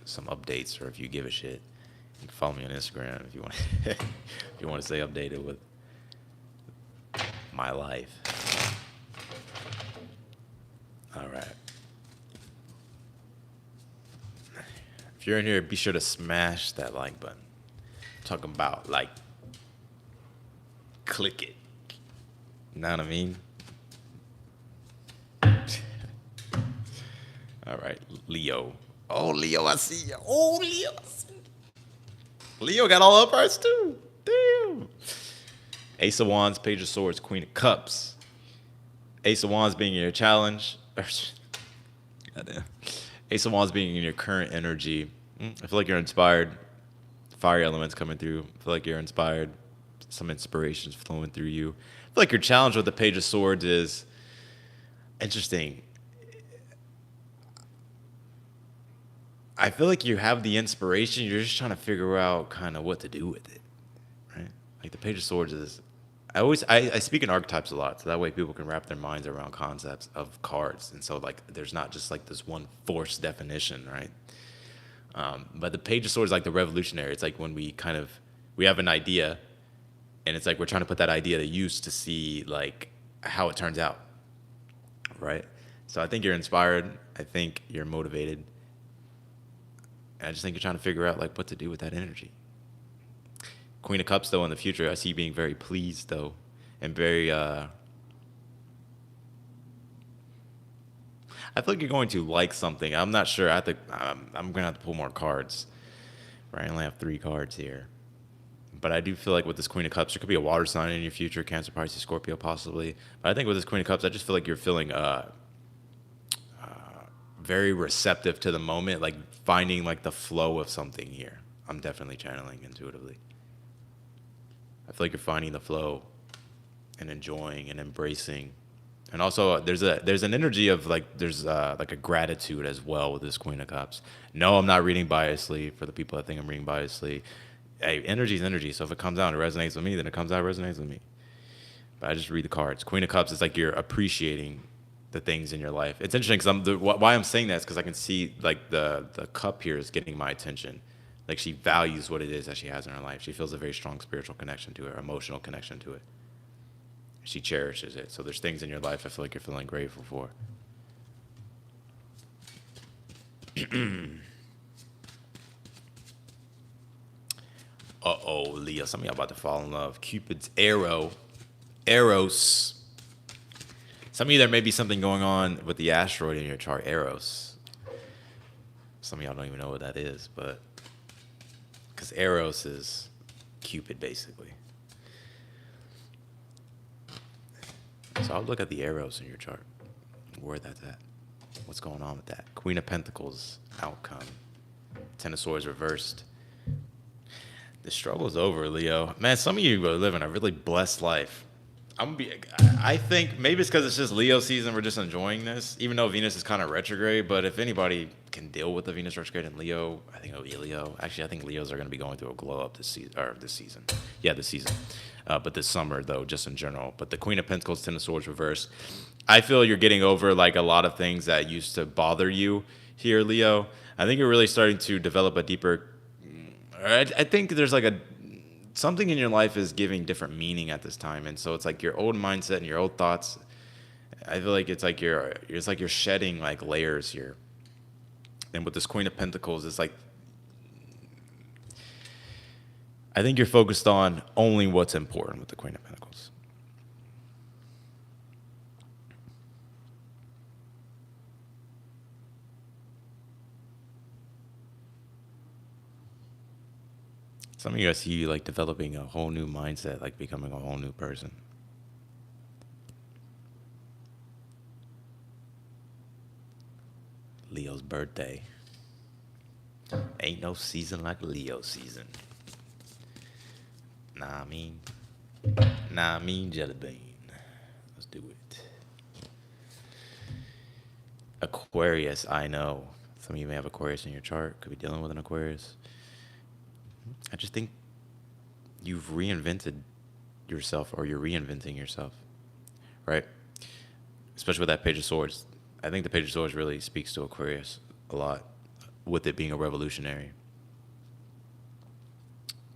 some updates, or if you give a shit. You can follow me on Instagram if you want if you want to stay updated with my life. All right. If you're in here, be sure to smash that like button. I'm talking about, like, click it. You know what I mean? All right, Leo. Oh, Leo, I see you. Oh, Leo, I see you. Leo got all up parts too. Damn. Ace of Wands, Page of Swords, Queen of Cups. Ace of Wands being your challenge. Goddamn. Ace of Wands being in your current energy. I feel like you're inspired. Fire elements coming through. I feel like you're inspired. Some inspirations flowing through you. I feel like your challenge with the Page of Swords is interesting. I feel like you have the inspiration. You're just trying to figure out kind of what to do with it, right? Like the Page of Swords is. I speak in archetypes a lot, so that way people can wrap their minds around concepts of cards, and so like there's not just like this one forced definition, right? But the Page of Swords is like the revolutionary. It's like when we have an idea, and it's like we're trying to put that idea to use to see like how it turns out, right? So I think you're inspired. I think you're motivated. And I just think you're trying to figure out like what to do with that energy. Queen of Cups, though, in the future, I see you being very pleased, though, and very. I feel like you're going to like something. I'm not sure. I'm gonna have to pull more cards. Right, I only have 3 cards here, but I do feel like with this Queen of Cups, there could be a water sign in your future, Cancer, Pisces, Scorpio, possibly. But I think with this Queen of Cups, I just feel like you're feeling very receptive to the moment, like finding like the flow of something here. I'm definitely channeling intuitively. I feel like you're finding the flow and enjoying and embracing. And also there's an energy of like there's like a gratitude as well with this Queen of Cups. No, I'm not reading biasly for the people that think I'm reading biasly. Hey, energy is energy. So if it comes out and it resonates with me, then it comes out and resonates with me. But I just read the cards. Queen of Cups is like you're appreciating the things in your life. It's interesting because why I'm saying that is because I can see like the cup here is getting my attention. Like she values what it is that she has in her life. She feels a very strong spiritual connection to it, or emotional connection to it. She cherishes it. So there's things in your life I feel like you're feeling grateful for. Uh-oh, Leo. Some of y'all about to fall in love. Cupid's arrow. Eros. Some of you, there may be something going on with the asteroid in your chart, Eros. Some of y'all don't even know what that is, but because Eros is Cupid, basically. So I'll look at the Eros in your chart, where that's at. What's going on with that? Queen of Pentacles, outcome. Ten of Swords reversed. The struggle's over, Leo. Man, some of you are living a really blessed life. I think maybe it's because it's just Leo season. We're just enjoying this, even though Venus is kind of retrograde. But if anybody can deal with the Venus retrograde in Leo, I think it'll be Leo. Actually, I think Leos are going to be going through a glow up this season. Yeah, this season. But this summer, though, just in general. But the Queen of Pentacles, Ten of Swords reversed. I feel you're getting over like a lot of things that used to bother you here, Leo. I think you're really starting to develop a deeper. I think there's like something in your life is giving different meaning at this time, and so it's like your old mindset and your old thoughts. I feel like it's like you're shedding like layers here. And with this Queen of Pentacles, it's like I think you're focused on only what's important with the Queen of Pentacles. Some of you, I see you like developing a whole new mindset, like becoming a whole new person. Leo's birthday. Ain't no season like Leo season. Nah, I mean Jelly Bean. Let's do it. Aquarius, I know. Some of you may have Aquarius in your chart. Could be dealing with an Aquarius. I just think you've reinvented yourself, or you're reinventing yourself, right? Especially with that Page of Swords. I think the Page of Swords really speaks to Aquarius a lot, with it being a revolutionary.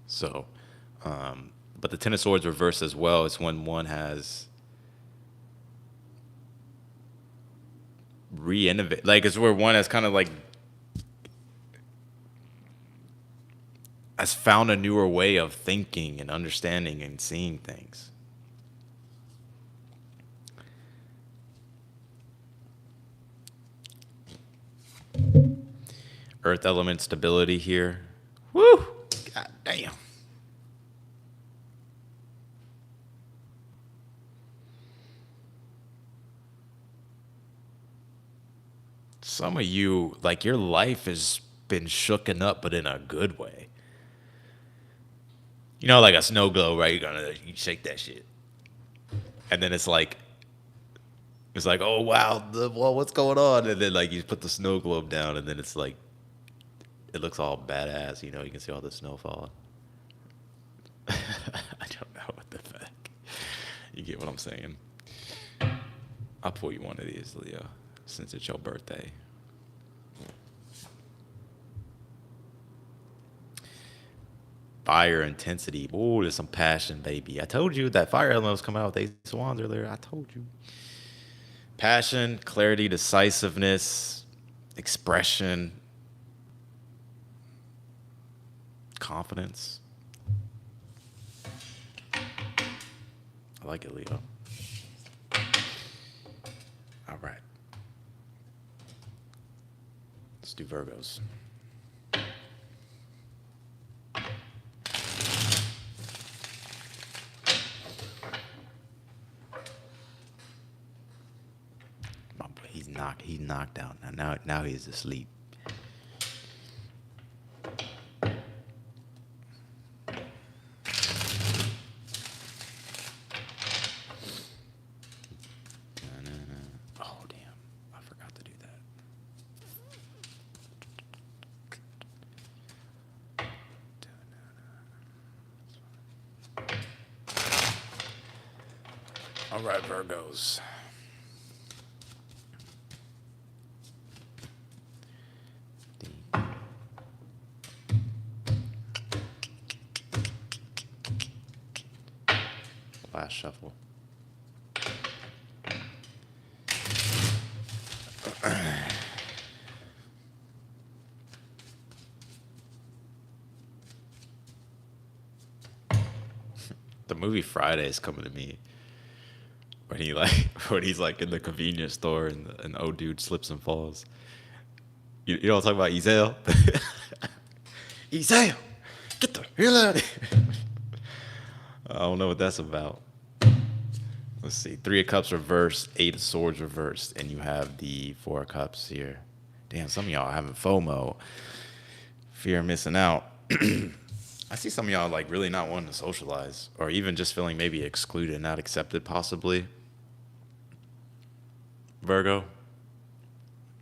So, but the Ten of Swords reversed as well. It's when one has re-innovate, like it's where one has kind of like has found a newer way of thinking and understanding and seeing things. Earth element stability here. Woo! God damn. Some of you, like your life has been shooken up, but in a good way. You know, like a snow globe, right? You shake that shit, and then it's like, oh wow, well, what's going on? And then like you put the snow globe down, and then it's like, it looks all badass. You know, you can see all the snow falling. I don't know what the fuck. You get what I'm saying? I'll pull you one of these, Leo, since it's your birthday. Fire intensity. Ooh, there's some passion, baby. I told you that fire element was coming out with Ace of Wands earlier. I told you. Passion, clarity, decisiveness, expression, confidence. I like it, Leo. All right. Let's do Virgos. He's knocked out now he's asleep. Oh damn, I forgot to do that. All right, Virgos. last shuffle. The movie Friday is coming to me when he like when he's like in the convenience store and an old dude slips and falls. You know what I'm talking about, Ezel? Ezel, get the hell out of here! I don't know what that's about. Let's see. Three of Cups reversed, Eight of Swords reversed, and you have the Four of Cups here. Damn, some of y'all are having FOMO, fear of missing out. I see some of y'all like really not wanting to socialize, or even just feeling maybe excluded, not accepted, possibly. Virgo.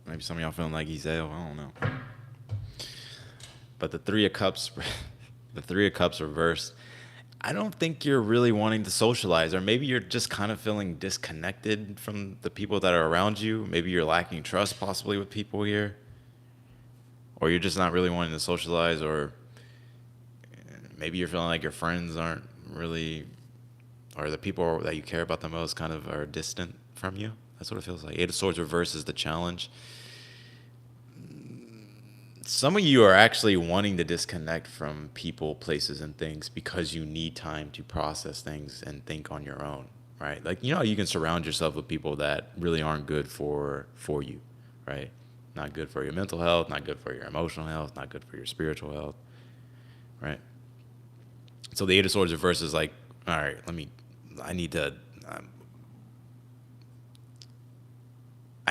Maybe some of y'all feeling like Ezel. I don't know. But the Three of Cups, the Three of Cups reversed. I don't think you're really wanting to socialize, or maybe you're just kind of feeling disconnected from the people that are around you. Maybe you're lacking trust, possibly, with people here, or you're just not really wanting to socialize, or maybe you're feeling like your friends aren't really, or the people that you care about the most kind of are distant from you. That's what it feels like. Eight of Swords reverse is the challenge. Some of you are actually wanting to disconnect from people, places, and things because you need time to process things and think on your own, right? Like, you know, you can surround yourself with people that really aren't good for you, right? Not good for your mental health, not good for your emotional health, not good for your spiritual health, right? So the Eight of Swords reverse is like, all right, I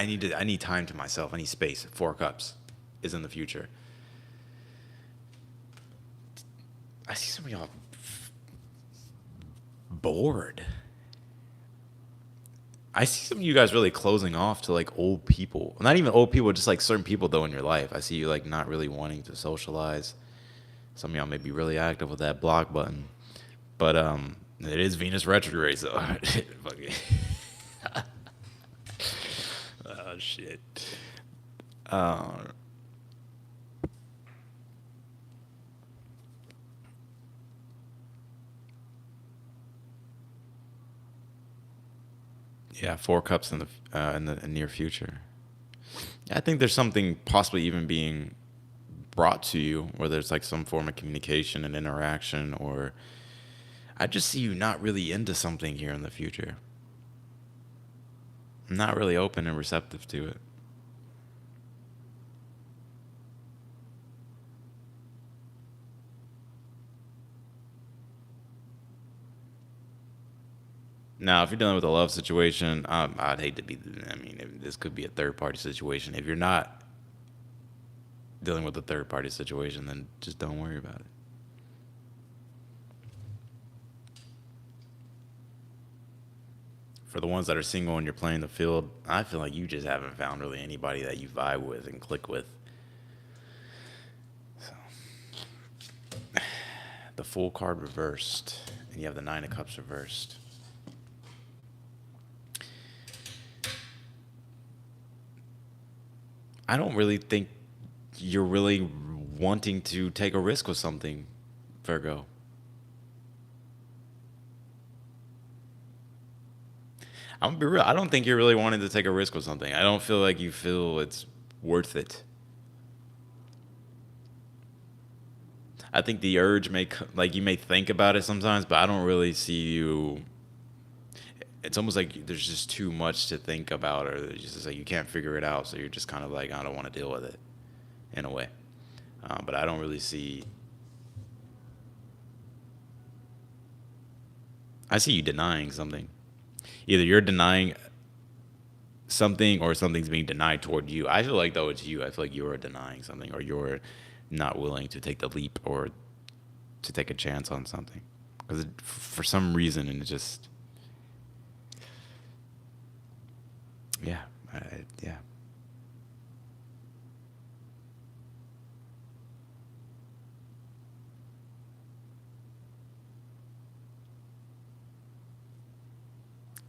need time to myself. I need space. Four of Cups is in the future. I see some of y'all bored. I see some of you guys really closing off to like old people. Not even old people, just like certain people though in your life. I see you like not really wanting to socialize. Some of y'all may be really active with that block button. But it is Venus retrograde, so oh shit. Yeah, Four Cups in the near future. I think there's something possibly even being brought to you, where there's like some form of communication and interaction, or I just see you not really into something here in the future. Not really open and receptive to it. Now, if you're dealing with a love situation, I'd hate to be. I mean, this could be a third party situation. If you're not dealing with a third party situation, then just don't worry about it. For the ones that are single and you're playing the field, I feel like you just haven't found really anybody that you vibe with and click with. So, the Fool card reversed, and you have the Nine of Cups reversed. I don't really think you're really wanting to take a risk with something, Virgo. I'm gonna be real. I don't think you're really wanting to take a risk with something. I don't feel like you feel it's worth it. I think the urge like you may think about it sometimes, but I don't really see you. It's almost like there's just too much to think about, or it's just like you can't figure it out. So you're just kind of like, I don't want to deal with it, in a way. But I don't really see. I see you denying something. Either you're denying something, or something's being denied toward you. I feel like though it's you. I feel like you're denying something, or you're not willing to take the leap, or to take a chance on something, because for some reason, and it just, yeah, yeah.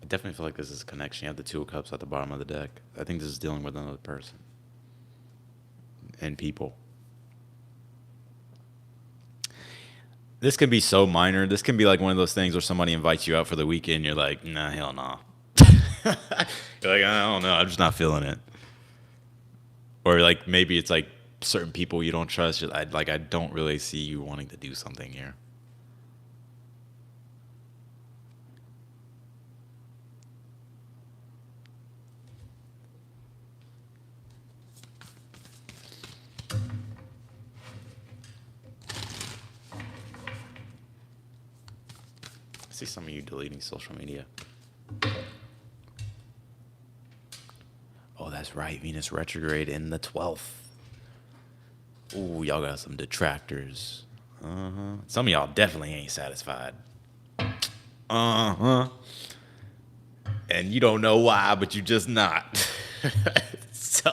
I definitely feel like this is a connection. You have the Two of Cups at the bottom of the deck. I think this is dealing with another person and people. This can be so minor. This can be like one of those things where somebody invites you out for the weekend. You're like, nah, hell no. You're like, I don't know. I'm just not feeling it. Or like maybe it's like certain people you don't trust. I don't really see you wanting to do something here. I see some of you deleting social media. Oh, that's right. Venus retrograde in the 12th. Ooh, y'all got some detractors. Uh-huh. Some of y'all definitely ain't satisfied. Uh-huh. And you don't know why, but you just not. So,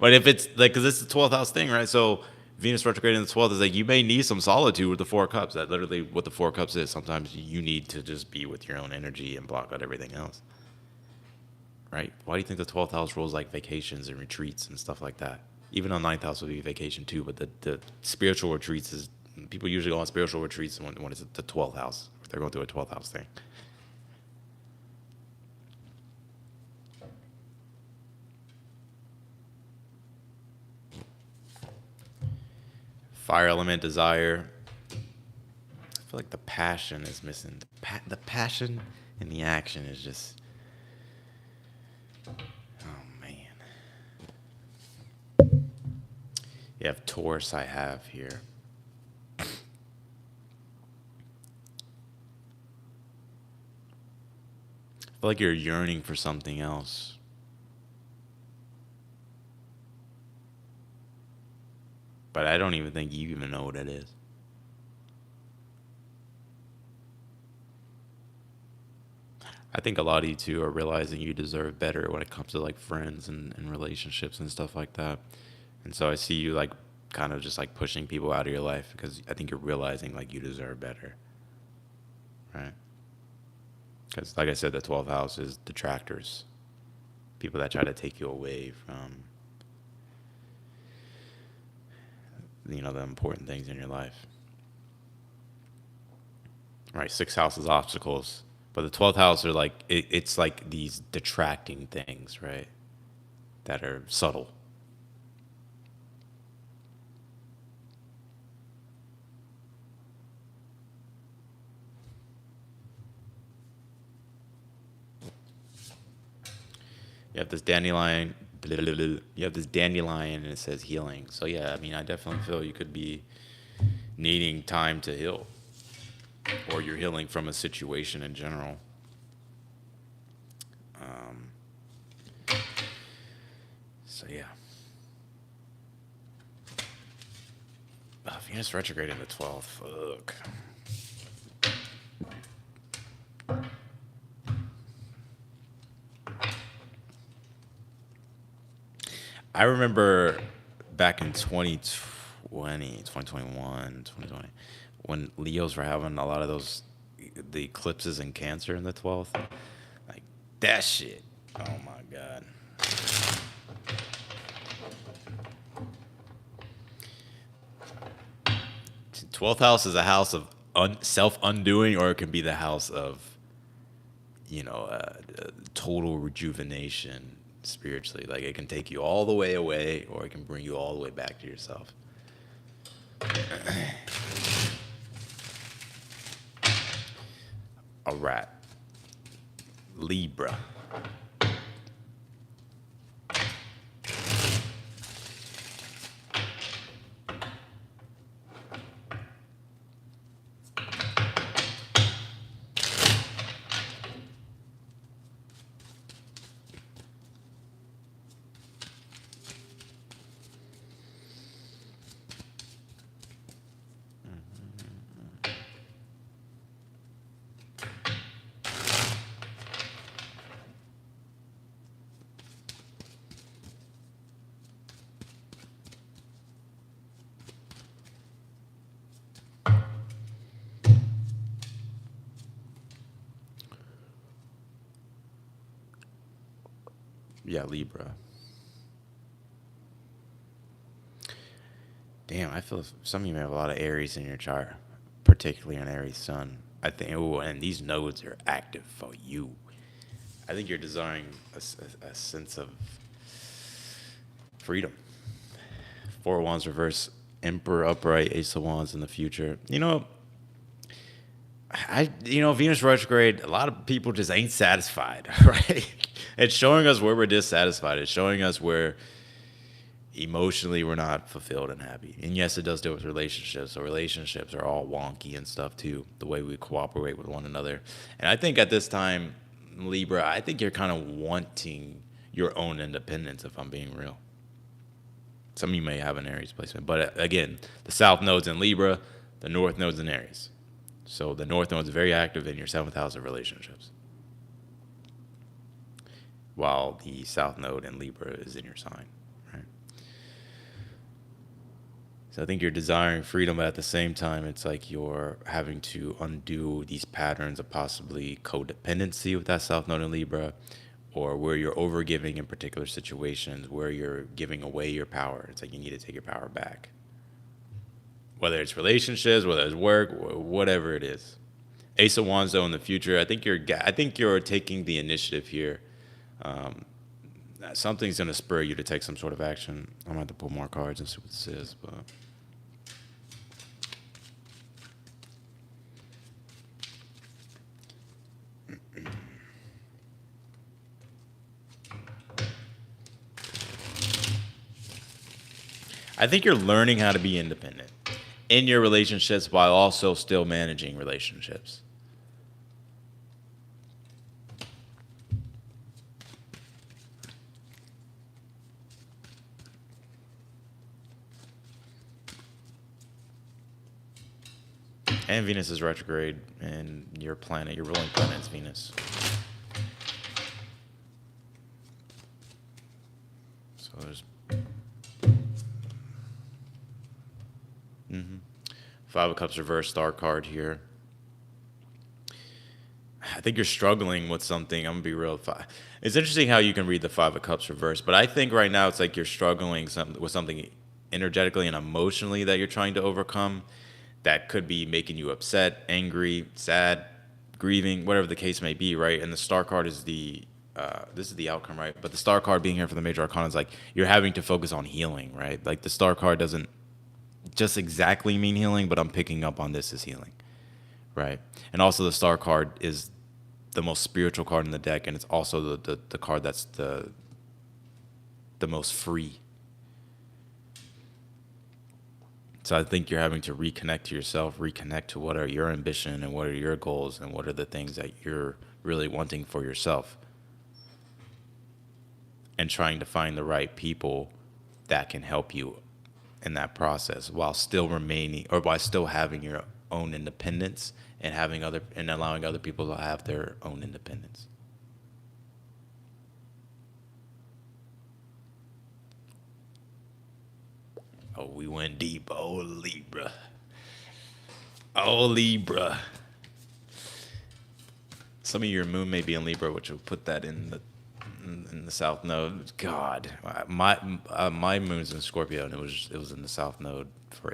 but if it's like, because this is the 12th house thing, right? So Venus retrograde in the 12th is like, you may need some solitude with the Four of Cups. That literally what the Four of Cups is. Sometimes you need to just be with your own energy and block out everything else. Right? Why do you think the 12th house rules like vacations and retreats and stuff like that? Even on ninth house would be vacation too, but the spiritual retreats is, people usually go on spiritual retreats when it's the 12th house. If they're going through a 12th house thing. Fire element, desire. I feel like the passion is missing. The passion and the action is just, oh man. You have Taurus, I have here. I feel like you're yearning for something else. But I don't even think you even know what it is. I think a lot of you two are realizing you deserve better when it comes to like friends and relationships and stuff like that. And so I see you like kind of just like pushing people out of your life because I think you're realizing like you deserve better. Right? Because like I said, the 12th house is detractors. People that try to take you away from, you know, the important things in your life. Right? Sixth house is obstacles. But the 12th house are like, it's like these detracting things, right? That are subtle. You have this dandelion. You have this dandelion and it says healing. So yeah, I mean, I definitely feel you could be needing time to heal, or you're healing from a situation in general. Um, so yeah. Venus retrograde in the 12th. Fuck. I remember back in 2020, 2021, 2020, when Leos were having a lot of those, the eclipses in Cancer in the 12th. Like, that shit. Oh my God. 12th house is a house of self undoing, or it can be the house of, you know, total rejuvenation spiritually. Like it can take you all the way away, or it can bring you all the way back to yourself. All right. Libra. Yeah, Libra. Damn, I feel some of you may have a lot of Aries in your chart. particularly an Aries sun. I think, oh, and these nodes are active for you. I think you're desiring a sense of freedom. Four of Wands reverse, Emperor upright, Ace of Wands in the future. Venus retrograde, a lot of people just ain't satisfied, right? It's showing us where we're dissatisfied. It's showing us where emotionally we're not fulfilled and happy. And yes, it does deal with relationships. So relationships are all wonky and stuff too, the way we cooperate with one another. And I think at this time, Libra, I think you're kind of wanting your own independence, if I'm being real. Some of you may have an Aries placement. But again, the South node's in Libra, the North node's in Aries. So the North node is very active in your 7th house of relationships, while the South node in Libra is in your sign, right? So I think you're desiring freedom, but at the same time, it's like you're having to undo these patterns of possibly codependency with that South node in Libra, or where you're overgiving in particular situations, where you're giving away your power. It's like you need to take your power back. Whether it's relationships, whether it's work, whatever it is. Ace of Wands, though, in the future, I think you're taking the initiative here. Something's going to spur you to take some sort of action. I'm going to have to pull more cards and see what this is, but I think you're learning how to be independent in your relationships while also still managing relationships. And Venus is retrograde, and your planet, your ruling planet is Venus. So there's Five of Cups reverse, star card here. I think you're struggling with something. I'm going to be real. It's interesting how you can read the Five of Cups reverse, but I think right now it's like you're struggling with something energetically and emotionally that you're trying to overcome that could be making you upset, angry, sad, grieving, whatever the case may be, right? And the star card is this is the outcome, right? But the star card being here for the major arcana is like you're having to focus on healing, right? Like the star card doesn't just exactly mean healing, but I'm picking up on this as healing, right? And also the star card is the most spiritual card in the deck, and it's also the card that's the most free. So I think you're having to reconnect to yourself, reconnect to what are your ambition and what are your goals and what are the things that you're really wanting for yourself, and trying to find the right people that can help you in that process while still remaining, or while still having your own independence and allowing other people to have their own independence. Oh, we went deep. Oh, Libra. Oh, Libra. Some of your moon may be in Libra, which will put that in the South Node. God, my moon's in Scorpio, and it was in the South Node for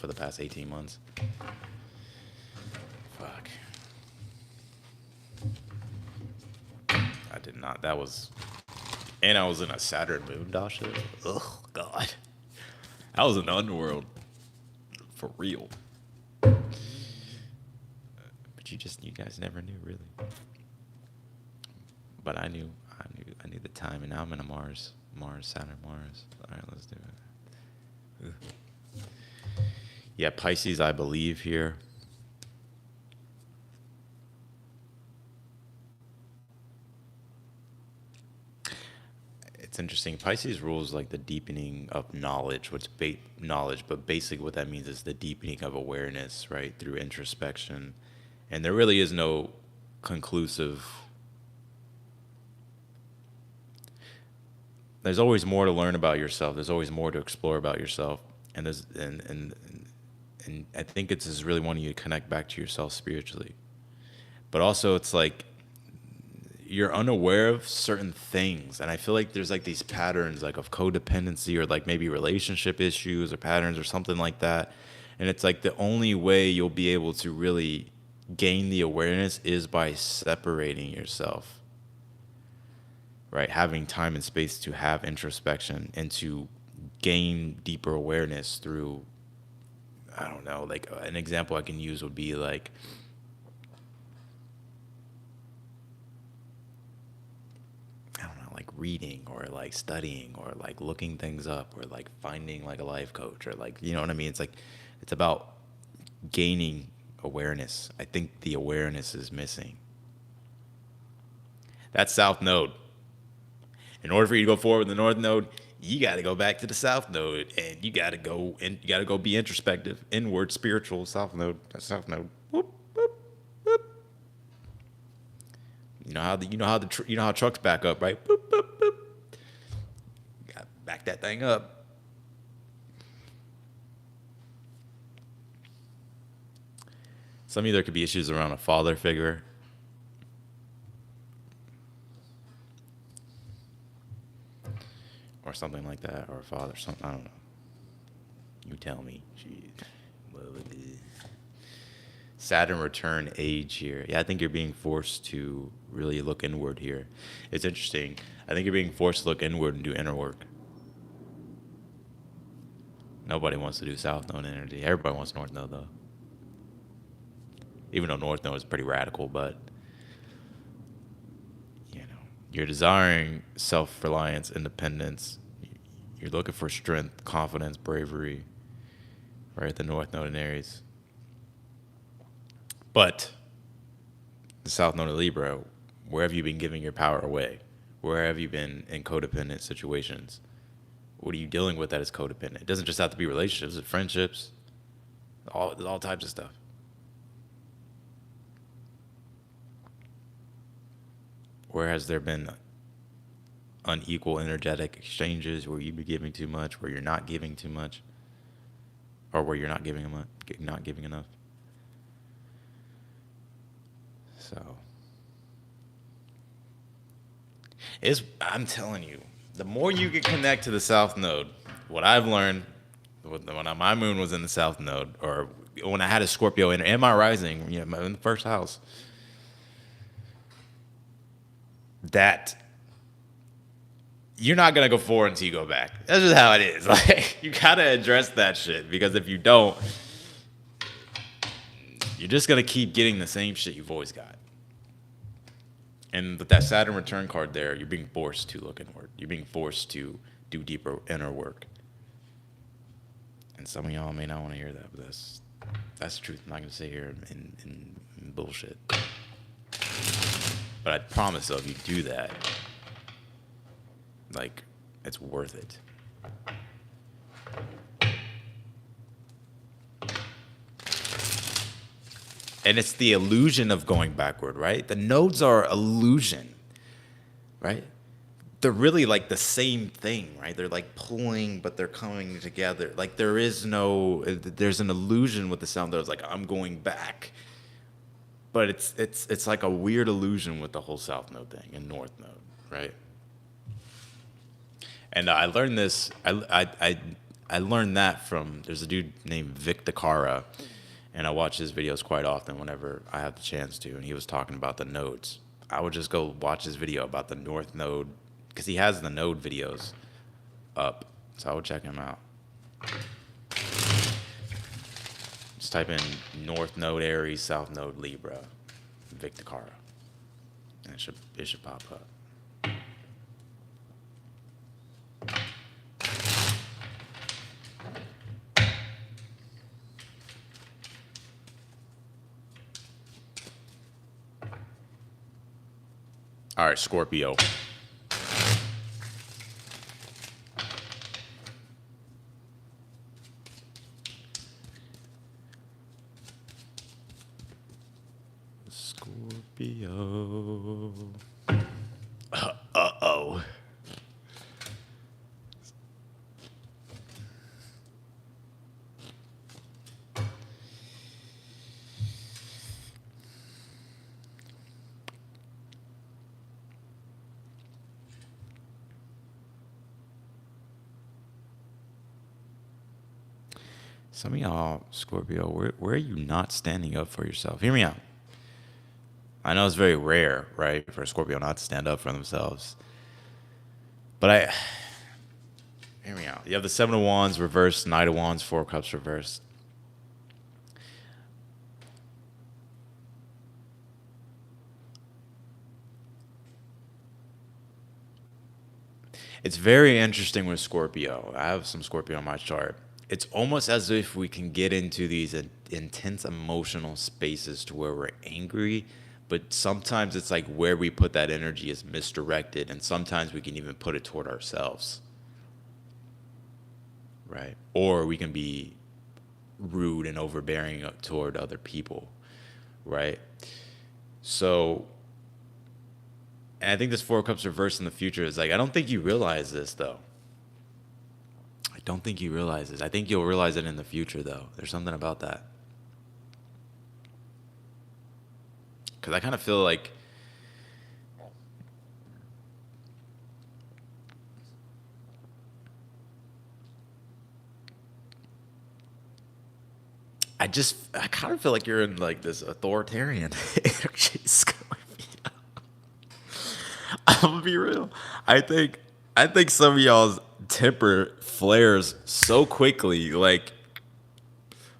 the past 18 months. Fuck. I did not. And I was in a Saturn moon, Dasha. Oh God. I was in the underworld. For real. But you guys never knew, really. But I knew the time, and now I'm in a Saturn, Mars. All right, let's do it. Ugh. Yeah, Pisces, I believe here. It's interesting. Pisces rules like the deepening of knowledge, but basically what that means is the deepening of awareness, right, through introspection. And there really is no conclusive. There's always more to learn about yourself. There's always more to explore about yourself, and I think it's just really wanting you to connect back to yourself spiritually. But also, it's like you're unaware of certain things, and I feel like there's like these patterns like of codependency or like maybe relationship issues or patterns or something like that. And it's like the only way you'll be able to really gain the awareness is by separating yourself, right? Having time and space to have introspection and to gain deeper awareness through, I don't know, like an example I can use would be like, I don't know, like reading or like studying or like looking things up or like finding like a life coach or like, you know what I mean? It's like, it's about gaining awareness. I think the awareness is missing. That south node. In order for you to go forward with the north node, you got to go back to the south node, and you got to go and you got to go be introspective, inward, spiritual. South node. That south node. Whoop, whoop, whoop. You know how trucks back up, right? Boop, boop, boop. Got to back that thing up. Some of you, there could be issues around a father figure. Or something like that, or a father, something, I don't know. You tell me. Saturn return age here. Yeah, I think you're being forced to really look inward here. It's interesting. I think you're being forced to look inward and do inner work. Nobody wants to do south node energy. Everybody wants north node though. Even though north node is pretty radical, but you're desiring self-reliance, independence. You're looking for strength, confidence, bravery, right? The North Node in Aries. But the South Node of Libra, where have you been giving your power away? Where have you been in codependent situations? What are you dealing with that is codependent? It doesn't just have to be relationships, it's friendships, all types of stuff. Where has there been unequal energetic exchanges where you've been giving too much, where you're not giving too much, or where you're not giving enough? So, I'm telling you, the more you can connect to the South Node, what I've learned when my moon was in the South Node, or when I had a Scorpio in my rising, in the first house, that you're not going to go forward until you go back. That's just how it is. Like, you got to address that shit, because if you don't, you're just going to keep getting the same shit you've always got. And with that Saturn return card there, you're being forced to look inward. You're being forced to do deeper inner work. And some of y'all may not want to hear that, but that's the truth. I'm not going to sit here and bullshit. But I promise, though, if you do that, like, it's worth it. And it's the illusion of going backward, right? The nodes are illusion, right? They're really like the same thing, right? They're like pulling, but they're coming together. Like, there's an illusion with the sound that it's like, I'm going back. But it's like a weird illusion with the whole South Node thing and North Node, right? And I learned this. I learned that from, there's a dude named Vic Dakara, and I watch his videos quite often whenever I have the chance to. And he was talking about the nodes. I would just go watch his video about the North Node, because he has the node videos up, so I would check him out. Just type in North Node Aries, South Node Libra, Vic Dakara, and it should pop up. All right, Scorpio. Scorpio. Uh-oh. Some of y'all, Scorpio, where are you not standing up for yourself? Hear me out. I know it's very rare, right, for a Scorpio not to stand up for themselves. But hear me out. You have the Seven of Wands reversed, Knight of Wands, Four of Cups reversed. It's very interesting with Scorpio. I have some Scorpio on my chart. It's almost as if we can get into these intense emotional spaces to where we're angry, but sometimes it's like where we put that energy is misdirected, and sometimes we can even put it toward ourselves, right? Or we can be rude and overbearing toward other people, right? So, and I think this Four of Cups reversed in the future is like, I don't think you realize this though. I don't think you realize this. I think you'll realize it in the future though. There's something about that. Because I kind of feel like I kind of feel like you're in like this authoritarian energy. I'm gonna be real. I think some of y'all's temper flares so quickly. Like,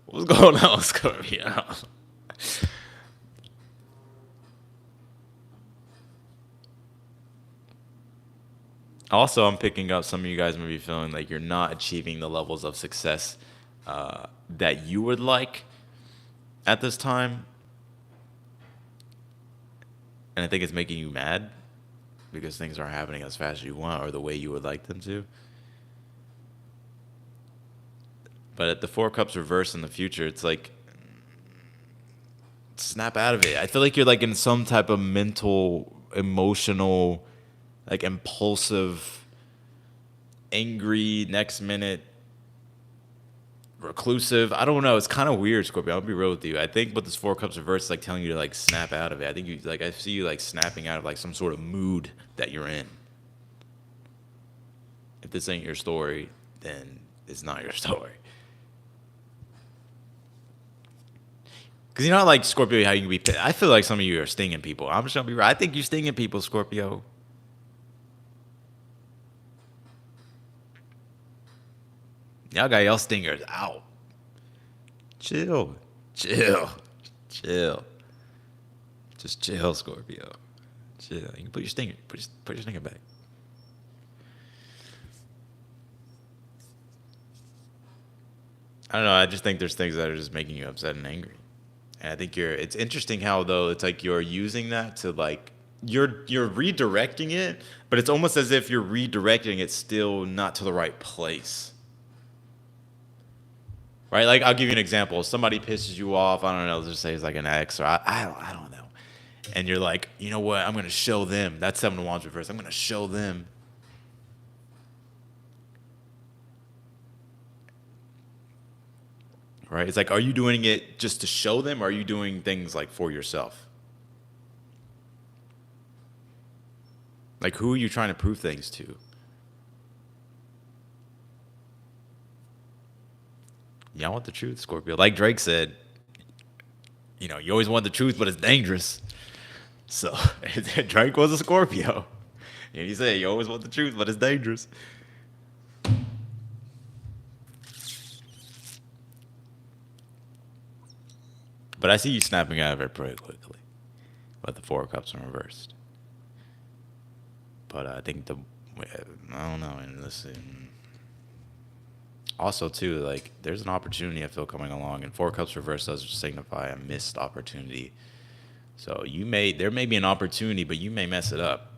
what's going on, Scorpio? Also, I'm picking up some of you guys may be feeling like you're not achieving the levels of success that you would like at this time, and I think it's making you mad because things aren't happening as fast as you want or the way you would like them to. But at the Four Cups reverse in the future, it's like snap out of it. I feel like you're like in some type of mental, emotional, like impulsive, angry, next minute, reclusive. I don't know. It's kind of weird, Scorpio. I'll be real with you. I think what this Four Cups reverse is like telling you to like snap out of it. I think you like I see you like snapping out of like some sort of mood that you're in. If this ain't your story, then it's not your story. Because you know, like Scorpio, how you can be. I feel like some of you are stinging people. I'm just gonna be right. I think you stinging people, Scorpio. Y'all got y'all stingers out. Chill, chill, chill. Just chill, Scorpio. Chill. You can put your stinger. Put your stinger back. I don't know. I just think there's things that are just making you upset and angry. And I think you're. It's interesting how though it's like you're using that to like you're redirecting it, but it's almost as if you're redirecting it still not to the right place. Right? Like I'll give you an example. Somebody pisses you off. I don't know. Let's just say it's like an ex, or I don't know. And you're like, you know what? I'm gonna show them. That's Seven of Wands reverse. I'm gonna show them. Right? It's like, are you doing it just to show them, or are you doing things like for yourself? Like, who are you trying to prove things to? Y'all want the truth, Scorpio. Like Drake said, you know, you always want the truth, but it's dangerous. So Drake was a Scorpio. And he said, you always want the truth, but it's dangerous. But I see you snapping out of it pretty quickly. But the Four of Cups are reversed. But I think I don't know. And listen, also too, like there's an opportunity I feel coming along, and Four Cups reversed does signify a missed opportunity. So there may be an opportunity, but you may mess it up.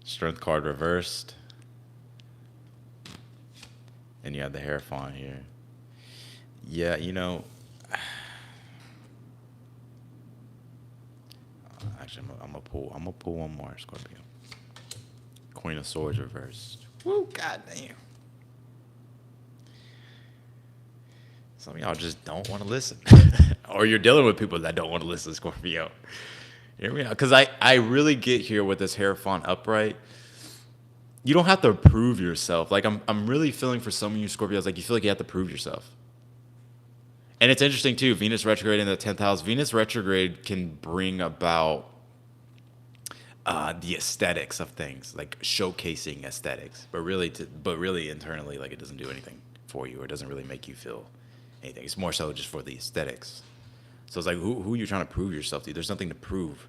Strength card reversed. And you have the Hierophant here. Yeah, you know. Actually, I'm gonna pull one more, Scorpio. Queen of Swords reversed. Woo, goddamn. Some of y'all just don't want to listen, or you're dealing with people that don't want to listen, Scorpio. Hear me out, because I really get here with this Hierophant upright. You don't have to prove yourself. Like I'm really feeling for some of you Scorpios, like you feel like you have to prove yourself. And it's interesting too. Venus retrograde in the 10th house. Venus retrograde can bring about the aesthetics of things, like showcasing aesthetics, but really internally, like it doesn't do anything for you, or it doesn't really make you feel anything. It's more so just for the aesthetics. So it's like, who are you trying to prove yourself to? There's nothing to prove.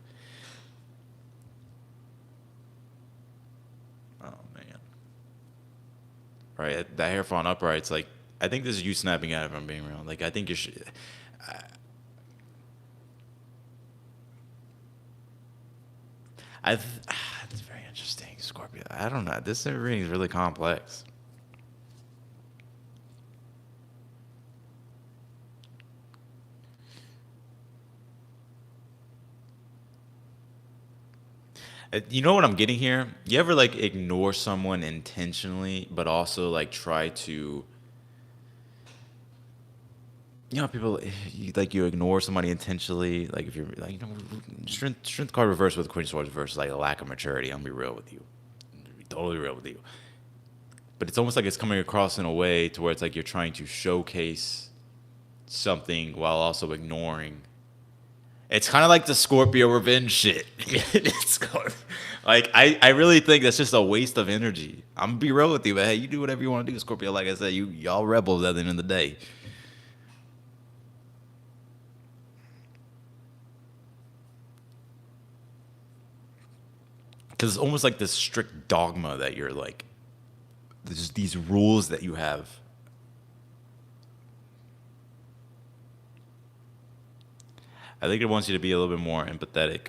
Oh man, right? That Hierophant upright. It's like I think this is you snapping out if I'm being real. Like I think you should. I, it's very interesting, Scorpio. I don't know. This reading is really complex. You know what I'm getting here? You ever like ignore someone intentionally, but also like try to, people you ignore somebody intentionally. Like if you're like, strength card reverse with Queen of Swords reverse is like a lack of maturity. I'm gonna be real with you, be totally real with you. But it's almost like it's coming across in a way to where it's like you're trying to showcase something while also ignoring. It's kind of like the Scorpio revenge shit. Like I really think that's just a waste of energy. I'm gonna be real with you, but hey, you do whatever you want to do, Scorpio. Like I said, y'all rebels at the end of the day. Because it's almost like this strict dogma that you're like, there's these rules that you have. I think it wants you to be a little bit more empathetic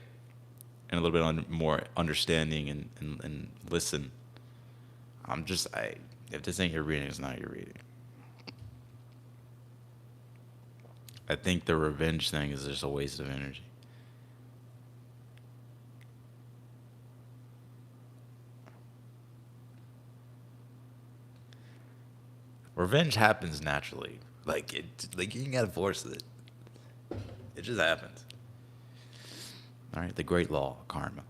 and a little bit more understanding and listen. If this ain't your reading, it's not your reading. I think the revenge thing is just a waste of energy. Revenge happens naturally. Like you ain't gotta force it. It just happens. All right, the great law, karma.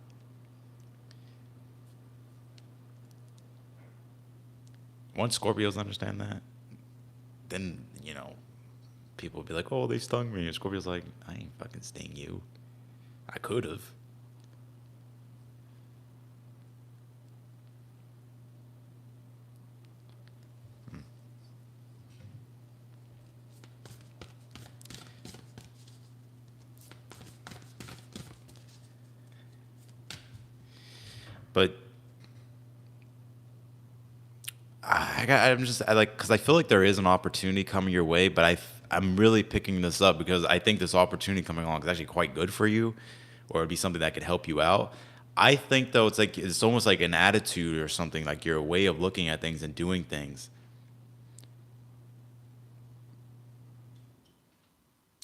Once Scorpios understand that, then people will be like, "Oh, they stung me," and Scorpio's like, "I ain't fucking sting you. I could have." But I'm just because I feel like there is an opportunity coming your way, but I'm really picking this up because I think this opportunity coming along is actually quite good for you, or it'd be something that could help you out. I think though it's almost like an attitude or something, like your way of looking at things and doing things.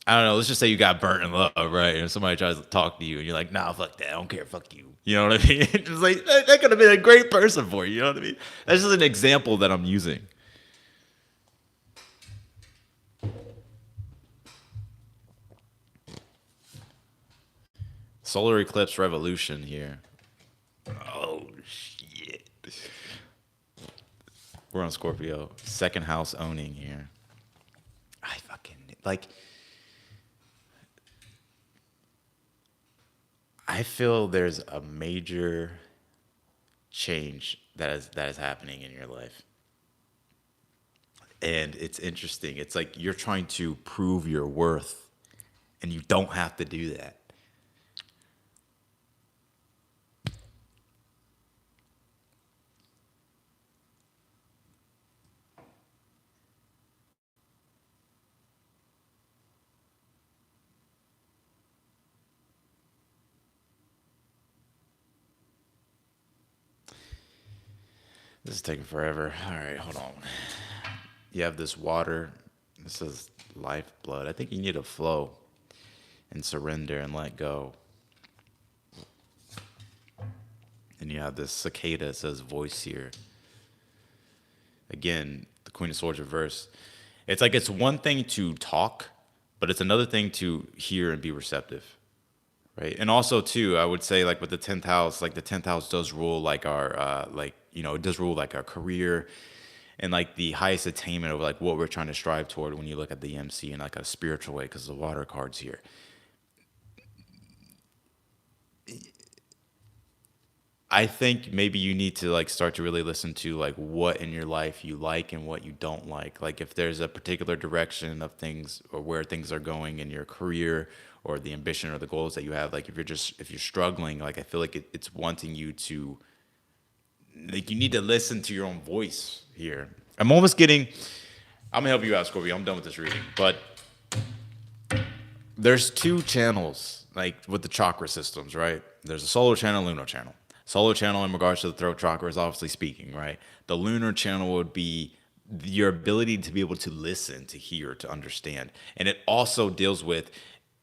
I don't know. Let's just say you got burnt in love, right? And somebody tries to talk to you, and you're like, "Nah, fuck that. I don't care. Fuck you." You know what I mean? It's like that could have been a great person for you. You know what I mean? That's just an example that I'm using. Solar eclipse revolution here. Oh shit. We're on Scorpio. Second house owning here. I fucking like. I feel there's a major change that is happening in your life. And it's interesting. It's like you're trying to prove your worth and you don't have to do that. This is taking forever. All right, hold on. You have this water. This is lifeblood. I think you need to flow and surrender and let go. And you have this cicada. It says voice here. Again, the Queen of Swords reverse. It's like it's one thing to talk, but it's another thing to hear and be receptive, right? And also too, I would say like with the 10th house, like the 10th house does rule like our like it does rule like our career and like the highest attainment of like what we're trying to strive toward when you look at the MC in like a spiritual way because the water cards here. I think maybe you need to like start to really listen to like what in your life you like and what you don't like. Like if there's a particular direction of things or where things are going in your career or the ambition or the goals that you have, like if you're struggling, like I feel like it's wanting you to like you need to listen to your own voice here. I'm gonna help you out, Scorpio. I'm done with this reading. But there's two channels like with the chakra systems, right? There's a solar channel, lunar channel. Solar channel in regards to the throat chakra is obviously speaking, right? The lunar channel would be your ability to be able to listen, to hear, to understand. And it also deals with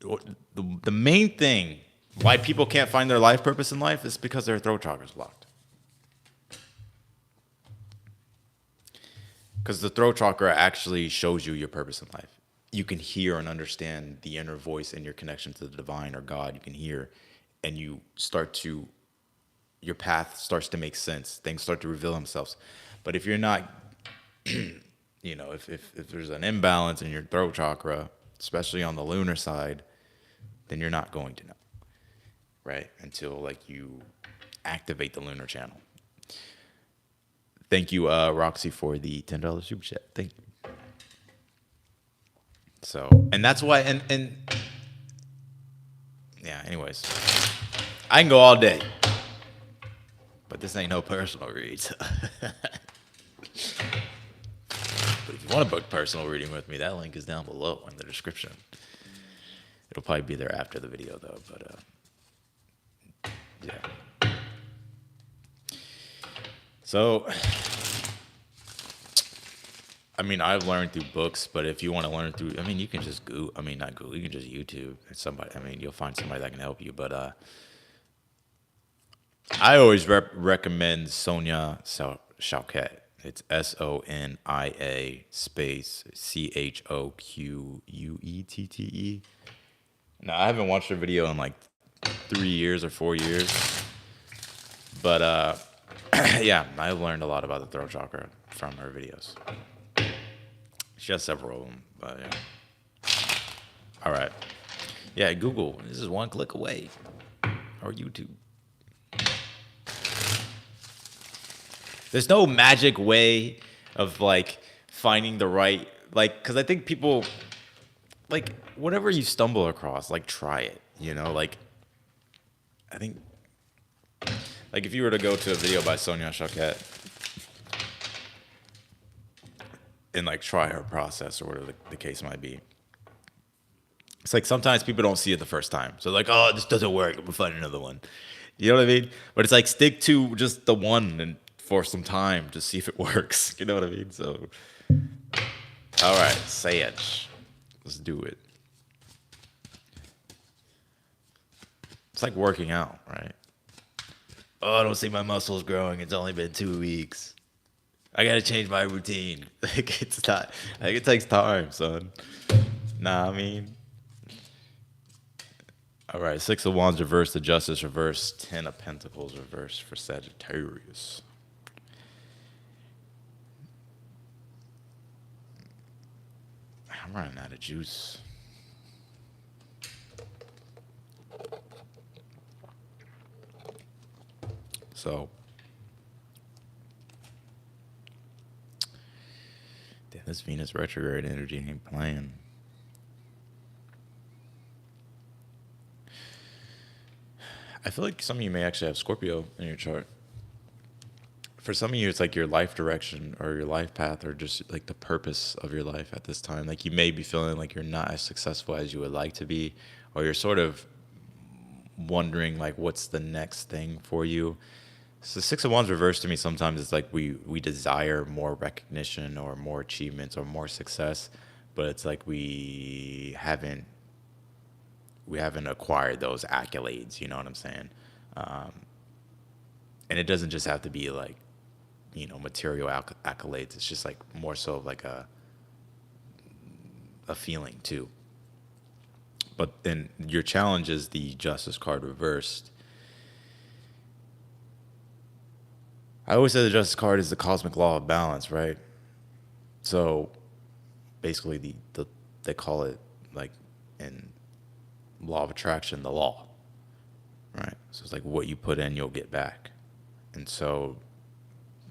the main thing why people can't find their life purpose in life is because their throat chakra is blocked. Because the throat chakra actually shows you your purpose in life. You can hear and understand the inner voice and your connection to the divine or God. You can hear, and your path starts to make sense. Things start to reveal themselves. But if you're not, if there's an imbalance in your throat chakra, especially on the lunar side, then you're not going to know, right? Until like you activate the lunar channel. Thank you, Roxy, for the $10 super chat. Thank you. So, and that's why, and yeah. Anyways, I can go all day, but this ain't no personal read. So. But if you want to book personal reading with me, that link is down below in the description. It'll probably be there after the video, though. But yeah. So, I mean, I've learned through books, but if you want to learn through, I mean, you can just Google. I mean, not Google. You can just YouTube somebody. I mean, you'll find somebody that can help you. But I always recommend Sonia Choquette. It's Sonia space Choquette. Now, I haven't watched her video in like 3 years or 4 years, but yeah, I've learned a lot about the throat chakra from her videos. She has several of them, but yeah. All right. Yeah, Google. This is one click away. Or YouTube. There's no magic way of like finding the right, like, because I think people, like, whatever you stumble across, like, try it, like, I think, like, if you were to go to a video by Sonia Choquette and, like, try her process or whatever the case might be, it's like sometimes people don't see it the first time. So, like, oh, this doesn't work. I'm going to find another one. You know what I mean? But it's like stick to just the one and for some time to see if it works. You know what I mean? So, all right, say it. Let's do it. It's like working out, right? Oh, I don't see my muscles growing. It's only been 2 weeks. I gotta change my routine. Like it's not. Like it takes time, son. Nah, I mean. All right, 6 of Wands reversed, the Justice reversed, 10 of Pentacles reversed for Sagittarius. I'm running out of juice. So, damn, this Venus retrograde energy ain't playing. I feel like some of you may actually have Scorpio in your chart. For some of you, it's like your life direction or your life path or just like the purpose of your life at this time. Like you may be feeling like you're not as successful as you would like to be, or you're sort of wondering like what's the next thing for you. So 6 of Wands reversed to me sometimes it's like we desire more recognition or more achievements or more success, but it's like we haven't acquired those accolades, you know what I'm saying? And it doesn't just have to be like, material accolades. It's just like more so of like a feeling too. But then your challenge is the Justice card reversed. I always say the Justice card is the cosmic law of balance, right? So basically, they call it, like, in law of attraction, the law, right? So it's like what you put in, you'll get back. And so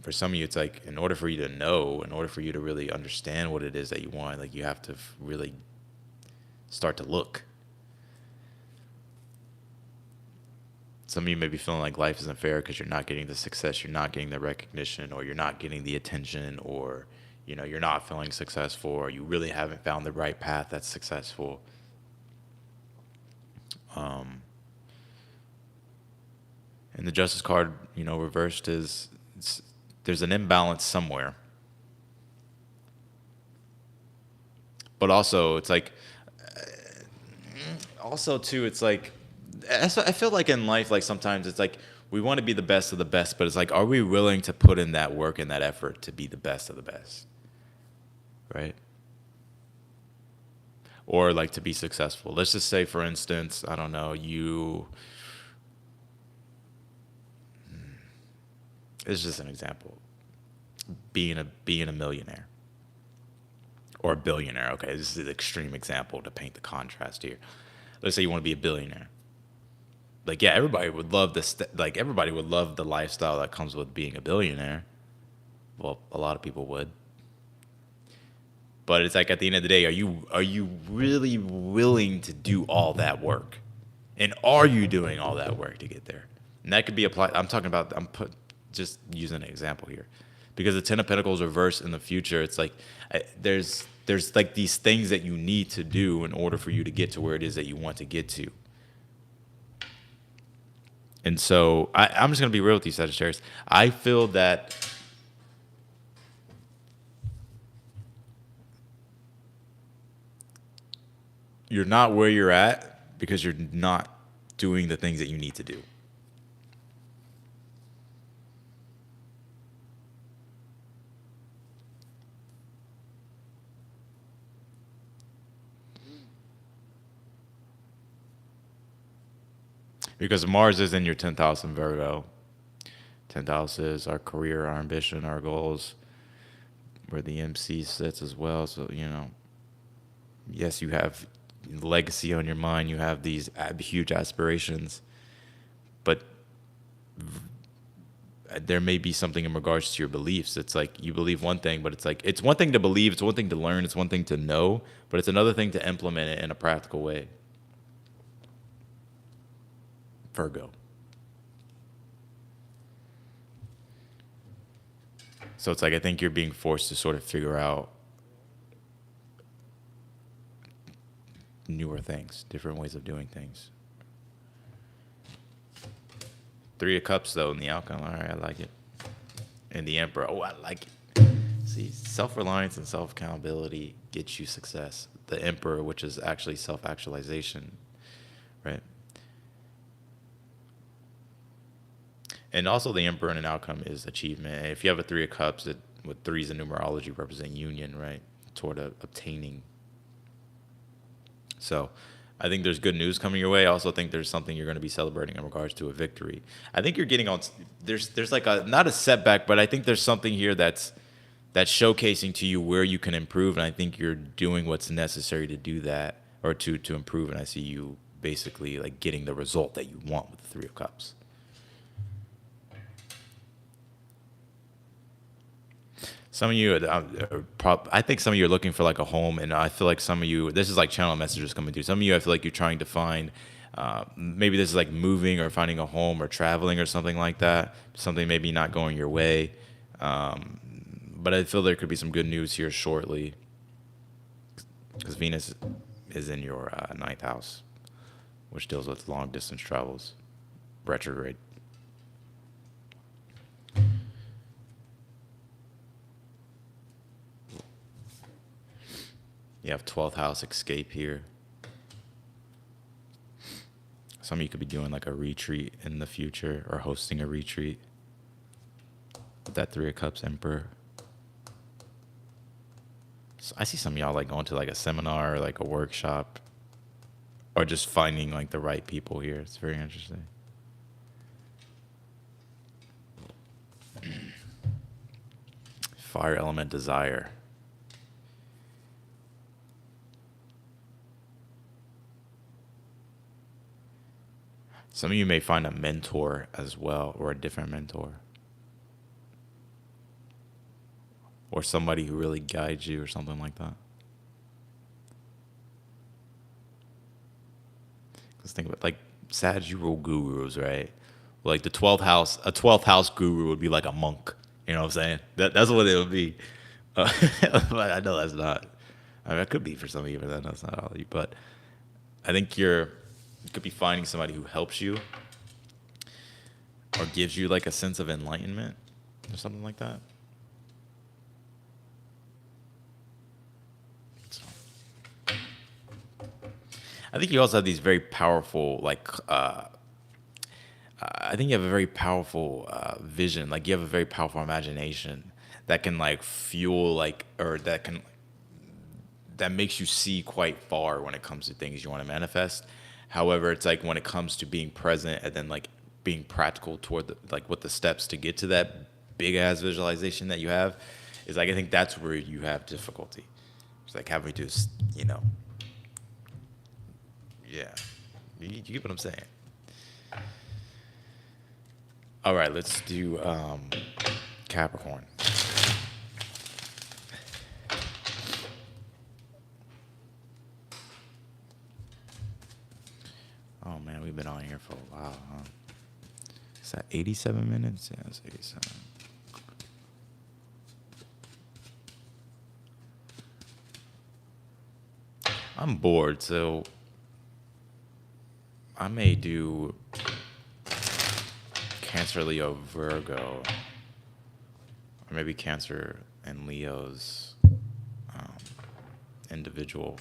for some of you, it's like, in order for you to know, in order for you to really understand what it is that you want, like, you have to really start to look. Some of you may be feeling like life isn't fair because you're not getting the success, you're not getting the recognition, or you're not getting the attention, or you're not feeling successful, or you really haven't found the right path that's successful. And the Justice card, reversed is, there's an imbalance somewhere. But also, it's like, also too, it's like, I feel like in life, like sometimes it's like we want to be the best of the best, but it's like, are we willing to put in that work and that effort to be the best of the best? Right? Or like to be successful. Let's just say, for instance, I don't know, it's just an example. Being a millionaire or a billionaire. Okay, this is an extreme example to paint the contrast here. Let's say you want to be a billionaire. Like, yeah, everybody would love everybody would love the lifestyle that comes with being a billionaire. Well, a lot of people would. But it's like, at the end of the day, are you really willing to do all that work? And are you doing all that work to get there? And that could be applied. Just using an example here, because the Ten of Pentacles reversed in the future. It's like, there's like these things that you need to do in order for you to get to where it is that you want to get to. And so I'm just going to be real with you, Sagittarius. I feel that you're not where you're at because you're not doing the things that you need to do. Because Mars is in your 10th house in Virgo. 10th house is our career, our ambition, our goals, where the MC sits as well. So, yes, you have legacy on your mind. You have these huge aspirations. But there may be something in regards to your beliefs. It's like you believe one thing, but it's like, it's one thing to believe, it's one thing to learn, it's one thing to know, but it's another thing to implement it in a practical way. Virgo. So it's like, I think you're being forced to sort of figure out newer things, different ways of doing things. 3 of Cups, though, in the outcome. All right, I like it. And the Emperor. Oh, I like it. See, self-reliance and self-accountability gets you success. The Emperor, which is actually self-actualization, right? And also the Emperor in an outcome is achievement. And if you have a 3 of Cups, with 3s in numerology represent union, right? Toward obtaining. So I think there's good news coming your way. I also think there's something you're going to be celebrating in regards to a victory. I think you're getting on, there's like not a setback, but I think there's something here that's showcasing to you where you can improve. And I think you're doing what's necessary to do that, or to improve. And I see you basically like getting the result that you want with the 3 of Cups. Some of you, I think some of you are looking for like a home, and I feel like some of you, this is like channel messages coming through. Some of you, I feel like you're trying to find, maybe this is like moving or finding a home or traveling or something like that. Something maybe not going your way. But I feel there could be some good news here shortly, because Venus is in your 9th house, which deals with long distance travels, retrograde. You have 12th house escape here. Some of you could be doing like a retreat in the future, or hosting a retreat with that 3 of Cups Emperor. So I see some of y'all like going to like a seminar or like a workshop or just finding like the right people here. It's very interesting. Fire element desire. Some of you may find a mentor as well, or a different mentor, or somebody who really guides you, or something like that. Let's think about like Sagittal gurus, right? Like the 12th house, a 12th house guru would be like a monk. You know what I'm saying? That's what it would be. But I know that's not. I mean, it could be for some of you, but that's not all of you. But I think you could be finding somebody who helps you or gives you like a sense of enlightenment or something like that. So, I think you also have these very powerful, like, I think you have a very powerful vision. Like, you have a very powerful imagination that can, like, fuel, like, or that makes you see quite far when it comes to things you want to manifest. However, it's like when it comes to being present and then, like, being practical toward, like, what the steps to get to that big ass visualization that you have is, like, I think that's where you have difficulty. It's like having to, yeah. You get what I'm saying? All right, let's do Capricorn. Oh man, we've been on here for a while, huh? Is that 87 minutes? Yeah, it's 87. I'm bored, so I may do Cancer, Leo, Virgo, or maybe Cancer and Leo's individual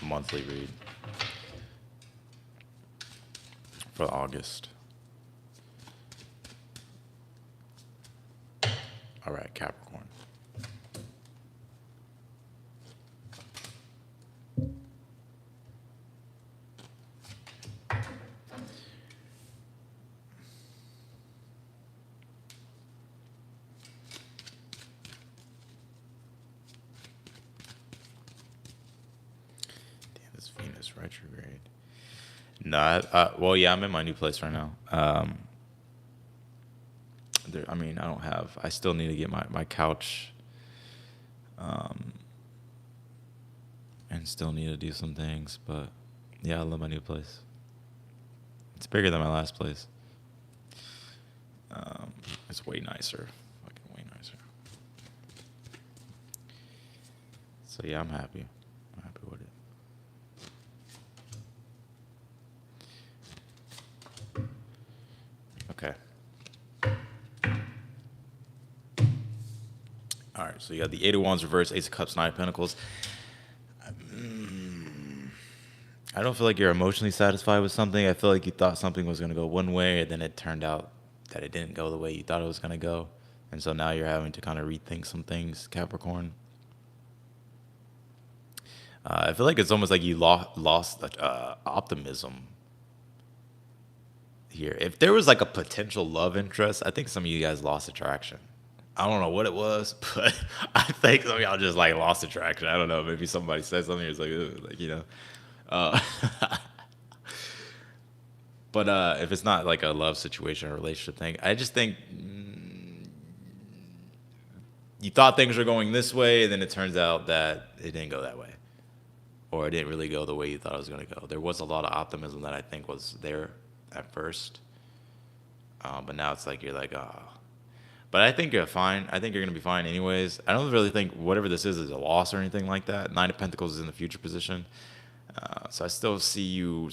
monthly read for August. All right, Capricorn. Damn, this Venus retrograde. No, well, yeah, I'm in my new place right now. I mean, I still need to get my couch, and still need to do some things, but yeah, I love my new place. It's bigger than my last place. It's way nicer, fucking way nicer. So yeah, I'm happy. I'm happy with it. Okay. All right, so you got the Eight of Wands reverse, Ace of Cups, Nine of Pentacles. I don't feel like you're emotionally satisfied with something. I feel like you thought something was going to go one way, and then it turned out that it didn't go the way you thought it was going to go. And so now you're having to kind of rethink some things, Capricorn. I feel like it's almost like you lost optimism here. If there was like a potential love interest, I think some of you guys lost attraction. I don't know what it was, but I think some of y'all just like lost attraction. I don't know. Maybe somebody said something. It's like, ugh, like, you know. Uh, but if it's not like a love situation or relationship thing, I just think you thought things were going this way, and then it turns out that it didn't go that way, or it didn't really go the way you thought it was going to go. There was a lot of optimism that I think was there at first, but now it's like you're like, oh. But I think you're fine. I think you're going to be fine anyways. I don't really think whatever this is a loss or anything like that. Nine of Pentacles is in the future position. So I still see you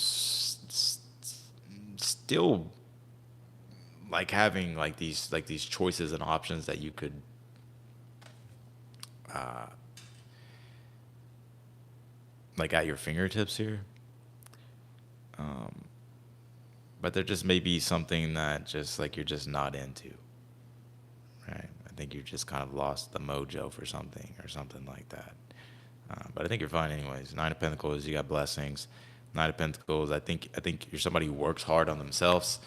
still like having like these choices and options that you could like at your fingertips here. But there just may be something that just like you're just not into. Right? I think you just kind of lost the mojo for something or something like that. But I think you're fine anyways. Nine of Pentacles, you got blessings. Nine of Pentacles, I think you're somebody who works hard on themselves,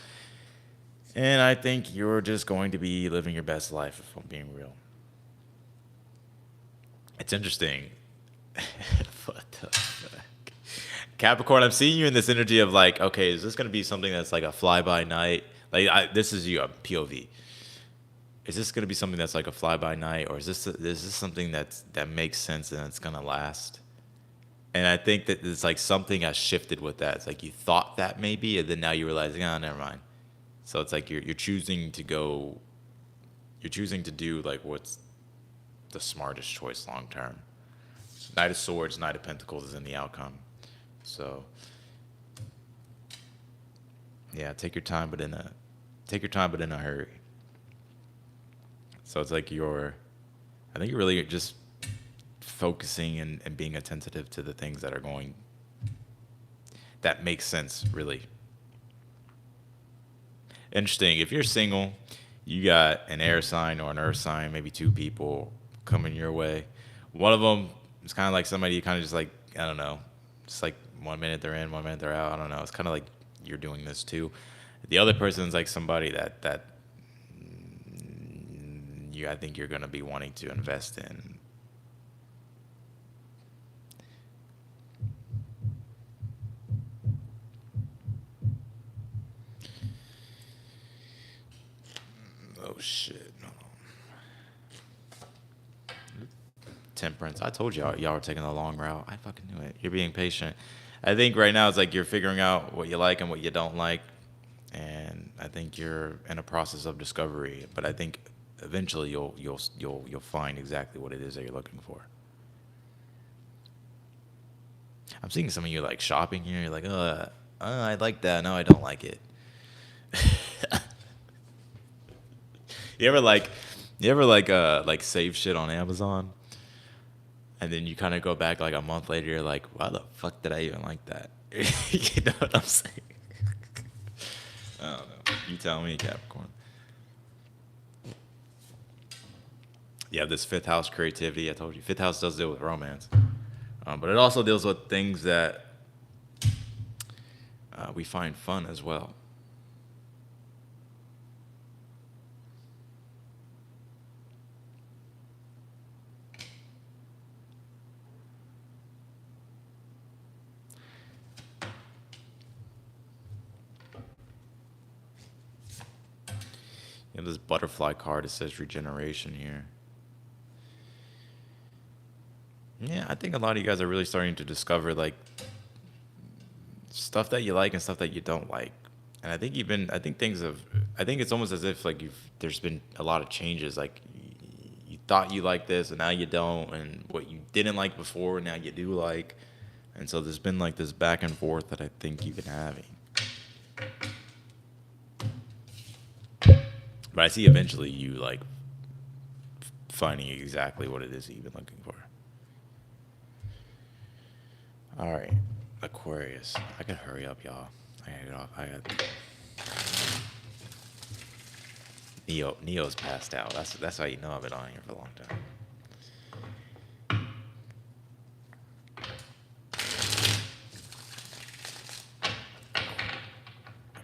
and I think you're just going to be living your best life if I'm being real. It's interesting. What the fuck? Capricorn, I'm seeing you in this energy of like, okay, is this going to be something that's like a fly by night? Like, this is you, a POV. Is this going to be something that's like a fly by night, or is this something that makes sense and it's going to last? And I think that it's like something has shifted with that. It's like you thought that maybe, and then now you're realizing, oh, never mind. So it's like you're choosing to go, you're choosing to do like what's the smartest choice long term. Knight of Swords, Knight of Pentacles is in the outcome. So yeah, take your time, but in a hurry. So it's like I think you're really just focusing and being attentive to the things that are going, that make sense, really. Interesting. If you're single, you got an air sign or an earth sign, maybe two people coming your way. One of them is kind of like somebody you kind of just like, I don't know, just like 1 minute they're in, 1 minute they're out. I don't know. It's kind of like you're doing this too. The other person's like somebody that I think you're gonna be wanting to invest in. Oh shit! No. Temperance. I told y'all were taking the long route. I fucking knew it. You're being patient. I think right now it's like you're figuring out what you like and what you don't like, and I think you're in a process of discovery. But I think eventually you'll find exactly what it is that you're looking for. I'm seeing some of you like shopping here. You're like, I like that. No, I don't like it. You ever like, like save shit on Amazon, and then you kind of go back like a month later. You're like, why the fuck did I even like that? You know what I'm saying? I don't know. You tell me, Capricorn. You have this fifth house creativity. I told you, fifth house does deal with romance, but it also deals with things that we find fun as well. You know, this butterfly card, it says regeneration here. Yeah, I think a lot of you guys are really starting to discover like stuff that you like and stuff that you don't like. And I think I think it's almost as if like there's been a lot of changes. Like you thought you liked this and now you don't, and what you didn't like before now you do like. And so there's been like this back and forth that I think you've been having. But I see eventually you like finding exactly what it is that you've been looking for. All right, Aquarius. I gotta hurry up, y'all. I gotta get off. Neo's passed out. That's how you know I've been on here for a long time.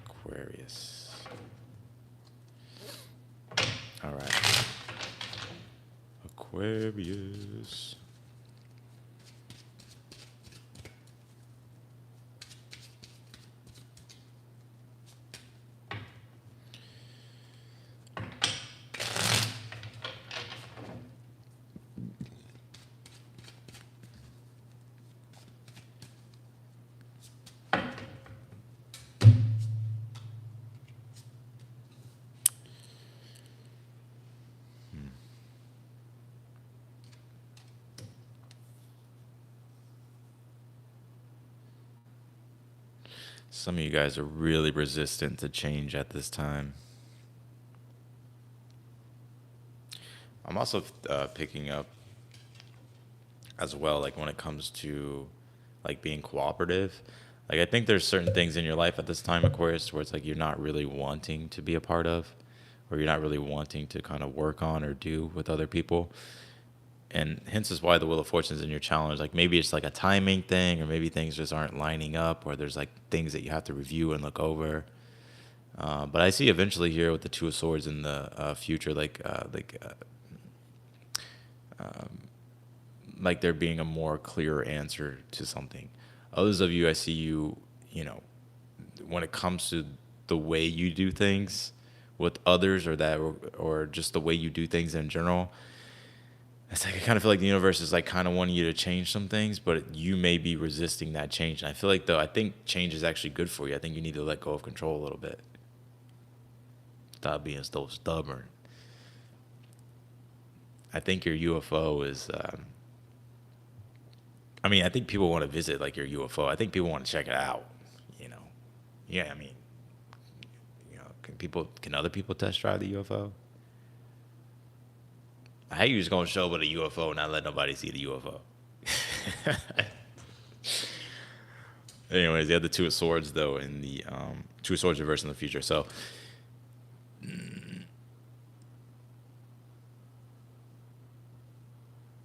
Aquarius. All right. Aquarius. Some of you guys are really resistant to change at this time. I'm also picking up as well, like when it comes to like being cooperative. Like I think there's certain things in your life at this time, Aquarius, where it's like you're not really wanting to be a part of, or you're not really wanting to kind of work on or do with other people. and hence is why the Wheel of Fortune is in your challenge. Like maybe it's like a timing thing, or maybe things just aren't lining up, or there's like things that you have to review and look over. But I see eventually here with the Two of Swords in the future, like there being a more clear answer to something. Others of you, I see you, you know, when it comes to the way you do things with others, or just the way you do things in general. It's like I kind of feel like the universe is like kind of wanting you to change some things, but you may be resisting that change. And I feel like though I think change is actually good for you. I think you need to let go of control a little bit. Stop being so stubborn. I think your UFO is. I mean, I think people want to visit like your UFO. I think people want to check it out. You know. Yeah, I mean, can other people test drive the UFO? How you just gonna show up with a UFO and not let nobody see the UFO? Anyways, they had the Two of Swords though in the Two of Swords reverse in the future. So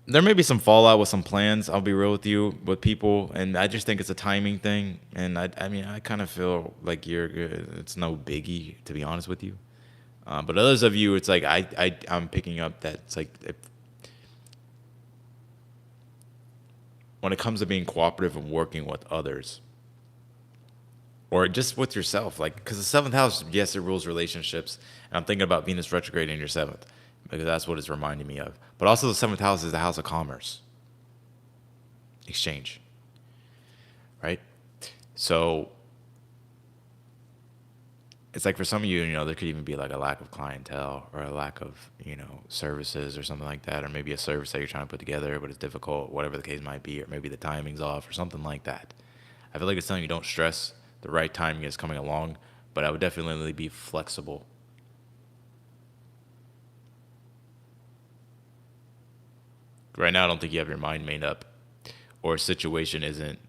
there may be some fallout with some plans. I'll be real with you, with people, and I just think it's a timing thing. And I mean, I kind of feel like you're good. It's no biggie, to be honest with you. But others of you, it's like I'm picking up that it's like when it comes to being cooperative and working with others, or just with yourself, like because the seventh house, yes, it rules relationships, and I'm thinking about Venus retrograde in your seventh because that's what it's reminding me of. But also, the seventh house is the house of commerce, exchange, right? So it's like for some of you, there could even be like a lack of clientele or a lack of, services or something like that, or maybe a service that you're trying to put together, but it's difficult, whatever the case might be, or maybe the timing's off or something like that. I feel like it's telling you don't stress. The right timing is coming along, but I would definitely be flexible. Right now, I don't think you have your mind made up, or a situation isn't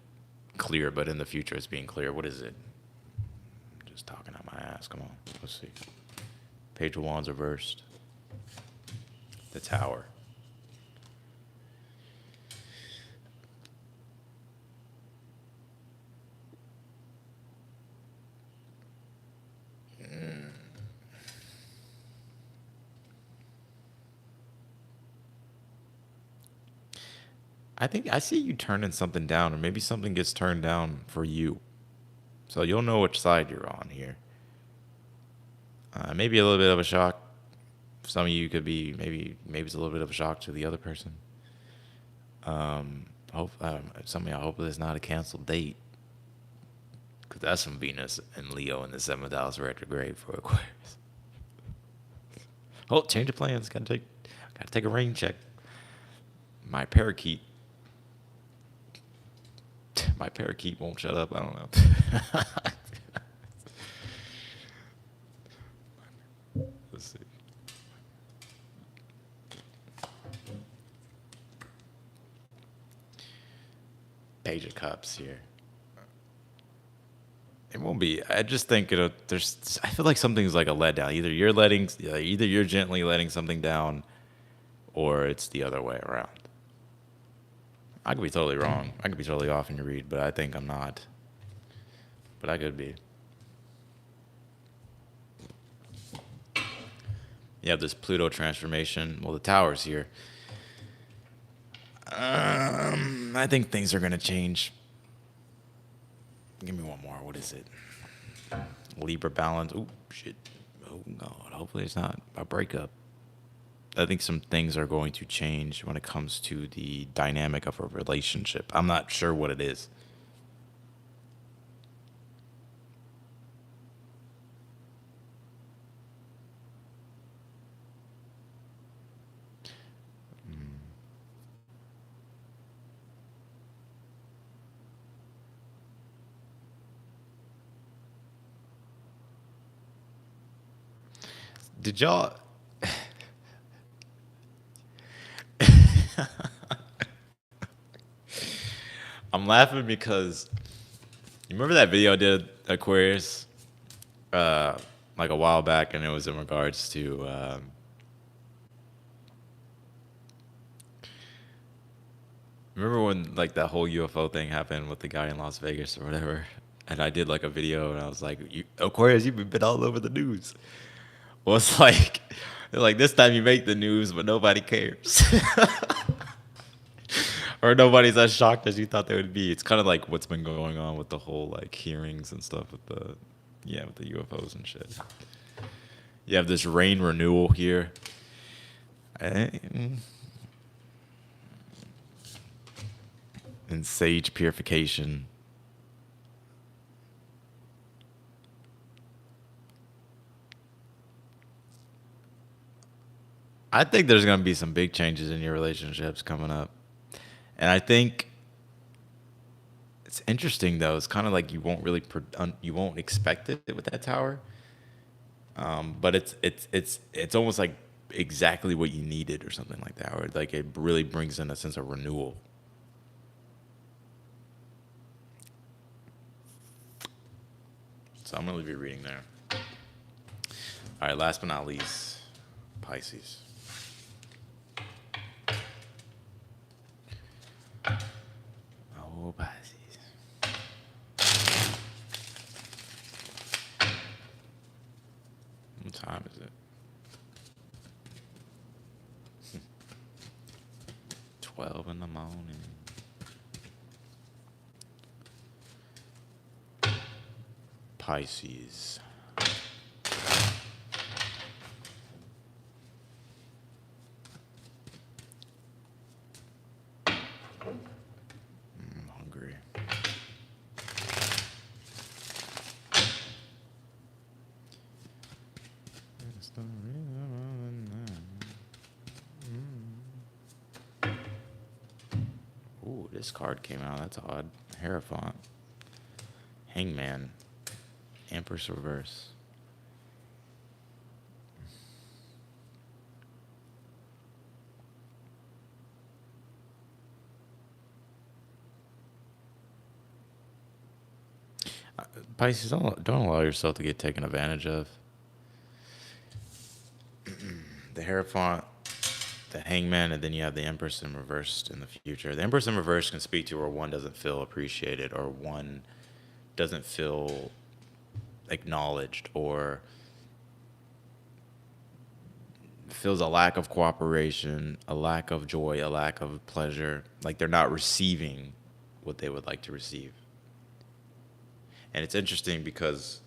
clear, but in the future it's being clear. What is it? Just talking out my ass. Come on. Let's see. Page of Wands reversed. The Tower. I think I see you turning something down, or maybe something gets turned down for you. So you'll know which side you're on here. Maybe a little bit of a shock. Some of you could be maybe it's a little bit of a shock to the other person. Some of y'all hope it's not a canceled date, because that's from Venus and Leo in the seventh house retrograde for Aquarius. Oh, change of plans. Gotta take a rain check. My parakeet. My parakeet won't shut up. I don't know. Let's see. Page of Cups here. It won't be. I just think there's. I feel like something's like a letdown. Either you're gently letting something down, or it's the other way around. I could be totally wrong. I could be totally off in your read, but I think I'm not. But I could be. You have this Pluto transformation. Well, the Tower's here. I think things are going to change. Give me one more. What is it? Libra balance. Oh, shit. Oh, God. Hopefully it's not a breakup. I think some things are going to change when it comes to the dynamic of a relationship. I'm not sure what it is. Did y'all? I'm laughing because you remember that video I did Aquarius, like a while back, and it was in regards to Remember when like that whole UFO thing happened with the guy in Las Vegas or whatever? And I did like a video and I was like, Aquarius, you've been all over the news. Well, it's like, like this time you make the news, but nobody cares. Or nobody's as shocked as you thought they would be. It's kind of like what's been going on with the whole like hearings and stuff with the, yeah, with the UFOs and shit. You have this rain renewal here. And sage purification. I think there's going to be some big changes in your relationships coming up. And I think it's interesting though. It's kind of like you won't really you won't expect it with that tower. But it's almost like exactly what you needed or something like that. Or like it really brings in a sense of renewal. So I'm going to leave you reading there. All right, last but not least, Pisces. Oh, Pisces. What time is it? 12 in the morning. Pisces. I'm hungry. Ooh, this card came out. That's odd. Hierophant. Hangman. Empress reverse. Pisces, don't allow yourself to get taken advantage of. The Hierophant, the Hangman, and then you have the Empress in reverse in the future. The Empress in reverse can speak to where one doesn't feel appreciated or one doesn't feel acknowledged or feels a lack of cooperation, a lack of joy, a lack of pleasure, like they're not receiving what they would like to receive. And it's interesting because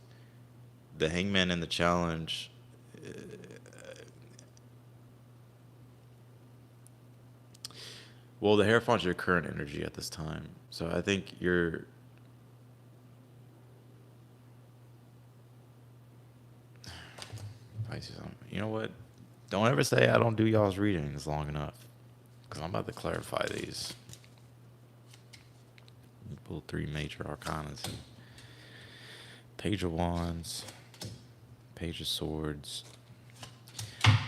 the Hangman in the challenge, well, the Hierophant's your current energy at this time. So I think you're, Pisces, you know what? Don't ever say I don't do y'all's readings long enough. Because I'm about to clarify these. Pull 3 major arcanas. Page of Wands. Page of Swords.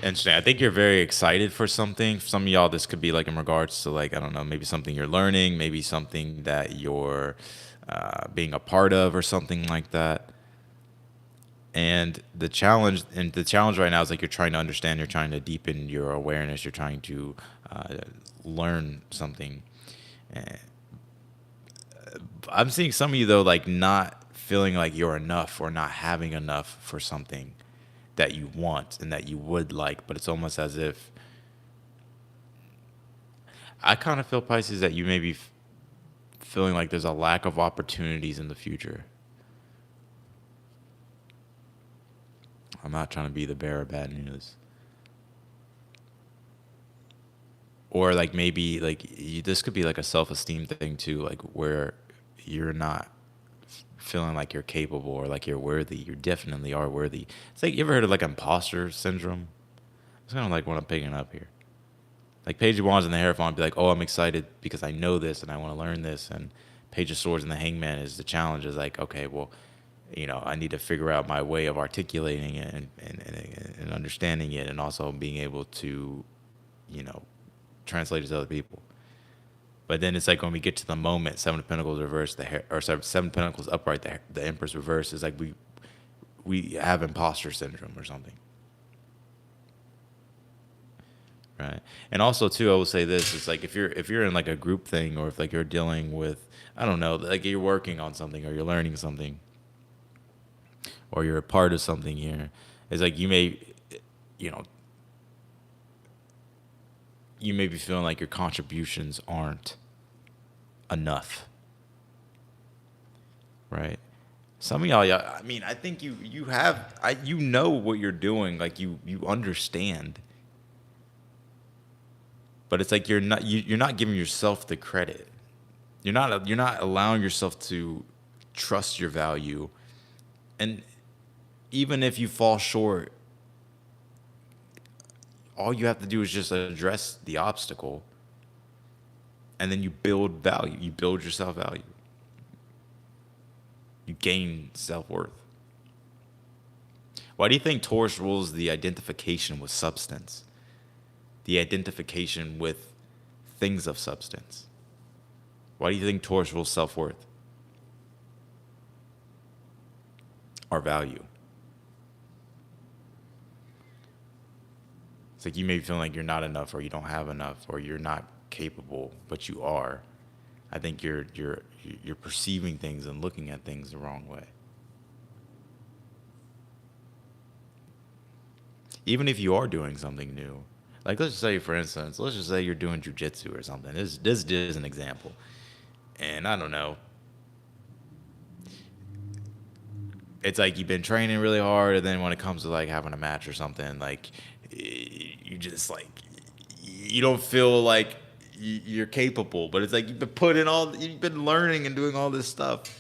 Interesting. I think you're very excited for something. For some of y'all, this could be like in regards to like, I don't know, maybe something you're learning, maybe something that you're being a part of or something like that. And the challenge right now is like you're trying to understand, you're trying to deepen your awareness, you're trying to learn something. I'm seeing some of you though, like not feeling like you're enough or not having enough for something that you want and that you would like, but it's almost as if I kind of feel, Pisces, that you may be feeling like there's a lack of opportunities in the future. I'm not trying to be the bearer of bad news. Or like maybe like this could be like a self-esteem thing too, like where you're not feeling like you're capable or like you're worthy. You definitely are worthy. It's like, you ever heard of like imposter syndrome? It's kind of like what I'm picking up here. Like Page of Wands and the Hierophant be like, oh, I'm excited because I know this and I want to learn this. And Page of Swords and the Hangman is the challenge. Is like, okay, well, you know, I need to figure out my way of articulating it and understanding it, and also being able to, you know, translate it to other people. But then it's like when we get to the moment, Seven of Pentacles reverse, Seven of Pentacles upright, the Empress reverse, is like we have imposter syndrome or something. Right. And also too, I will say this, it's like if you're in like a group thing, or if like you're dealing with, I don't know, like you're working on something or you're learning something or you're a part of something here, it's like you know, you may be feeling like your contributions aren't enough, right? Some of y'all, I mean, I think you have, you know what you're doing, like you understand, but it's like you're not giving yourself the credit. You're not allowing yourself to trust your value, and even if you fall short, all you have to do is just address the obstacle, and then you build value. You build yourself value. You gain self worth. Why do you think Taurus rules the identification with substance? The identification with things of substance. Why do you think Taurus rules self worth? Our value. It's like you may be feeling like you're not enough, or you don't have enough, or you're not capable, but you are. I think you're perceiving things and looking at things the wrong way. Even if you are doing something new, like let's just say, for instance, let's just say you're doing jujitsu or something. This is an example, and I don't know. It's like you've been training really hard, and then when it comes to like having a match or something, like you just like you don't feel like you're capable. But it's like you've been learning and doing all this stuff.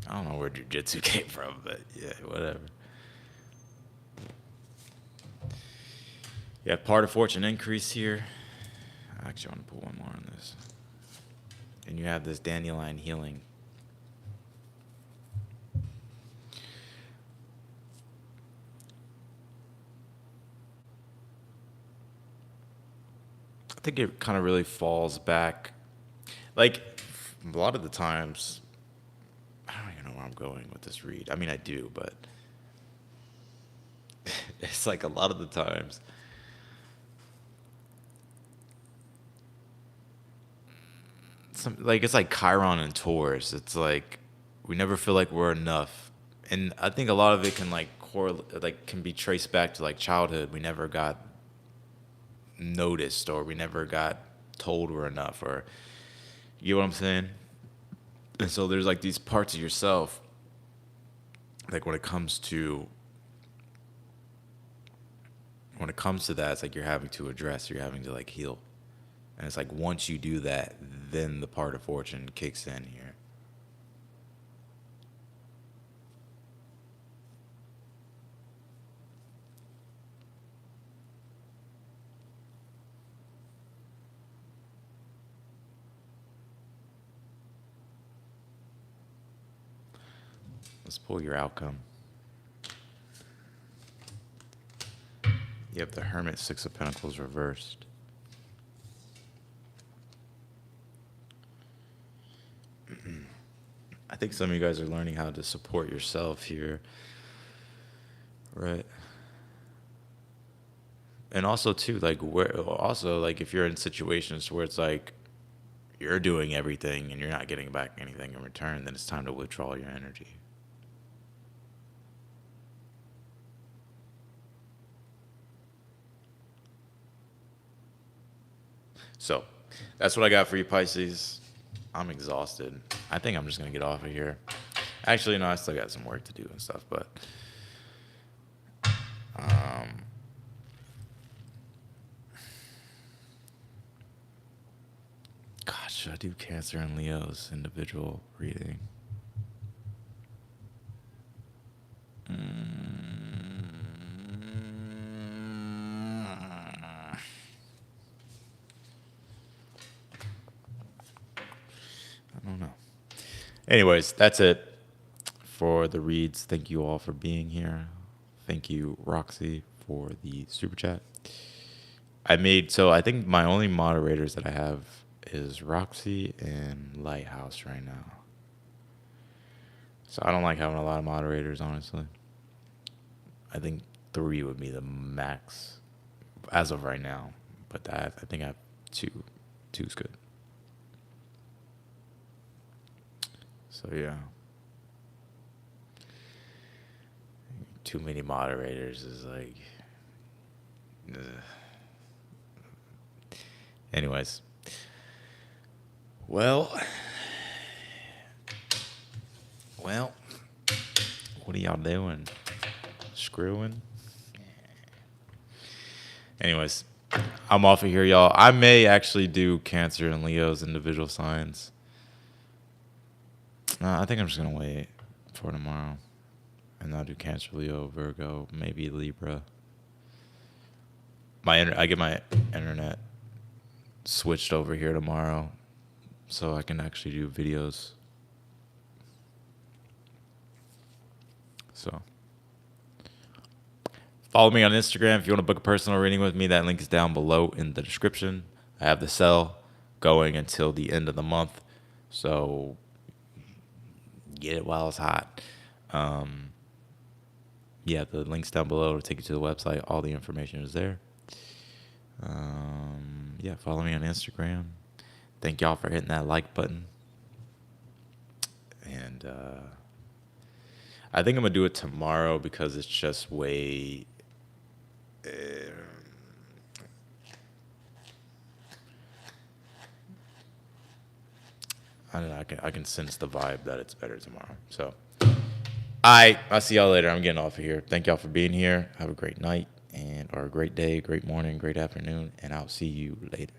I don't know where jujitsu came from, but yeah, whatever. You have part of fortune increase here. I actually want to put one more on this. And you have this dandelion healing. I think it kind of really falls back. Like, a lot of the times, I don't even know where I'm going with this read. I mean, I do, but it's like a lot of the times, like it's like Chiron and Taurus. It's like we never feel like we're enough, and I think a lot of it can like correlate, like can be traced back to like childhood. We never got noticed, or we never got told we're enough, or you know what I'm saying. And so there's like these parts of yourself, like when it comes to that, it's like you're having to address, you're having to like heal. And it's like once you do that, then the part of fortune kicks in here. Let's pull your outcome. You have the Hermit, Six of Pentacles reversed. I think some of you guys are learning how to support yourself here, right? And also too, like if you're in situations where it's like you're doing everything and you're not getting back anything in return, then it's time to withdraw your energy. So that's what I got for you, Pisces. I'm exhausted. I think I'm just gonna get off of here. Actually, no, I still got some work to do and stuff, but gosh, should I do Cancer and Leo's individual reading? I don't know. Anyways, that's it for the reads. Thank you all for being here. Thank you, Roxy, for the super chat. I think my only moderators that I have is Roxy and Lighthouse right now. So I don't like having a lot of moderators, honestly. I think 3 would be the max as of right now. But I think I have 2. 2's good. So yeah. Too many moderators is like. Ugh. Anyways. Well, what are y'all doing? Screwing? Anyways, I'm off of here, y'all. I may actually do Cancer and Leo's individual signs. I think I'm just gonna wait for tomorrow, and I'll do Cancer, Leo, Virgo, maybe Libra. I get my internet switched over here tomorrow, so I can actually do videos. So follow me on Instagram if you want to book a personal reading with me. That link is down below in the description. I have the sale going until the end of the month, so get it while it's hot. Yeah, the link's down below to take you to the website. All the information is there. Yeah, follow me on Instagram. Thank y'all for hitting that like button. And I think I'm going to do it tomorrow because it's just way... I don't know. I can sense the vibe that it's better tomorrow. So, I'll see y'all later. I'm getting off of here. Thank y'all for being here. Have a great night or a great day, great morning, great afternoon, and I'll see you later.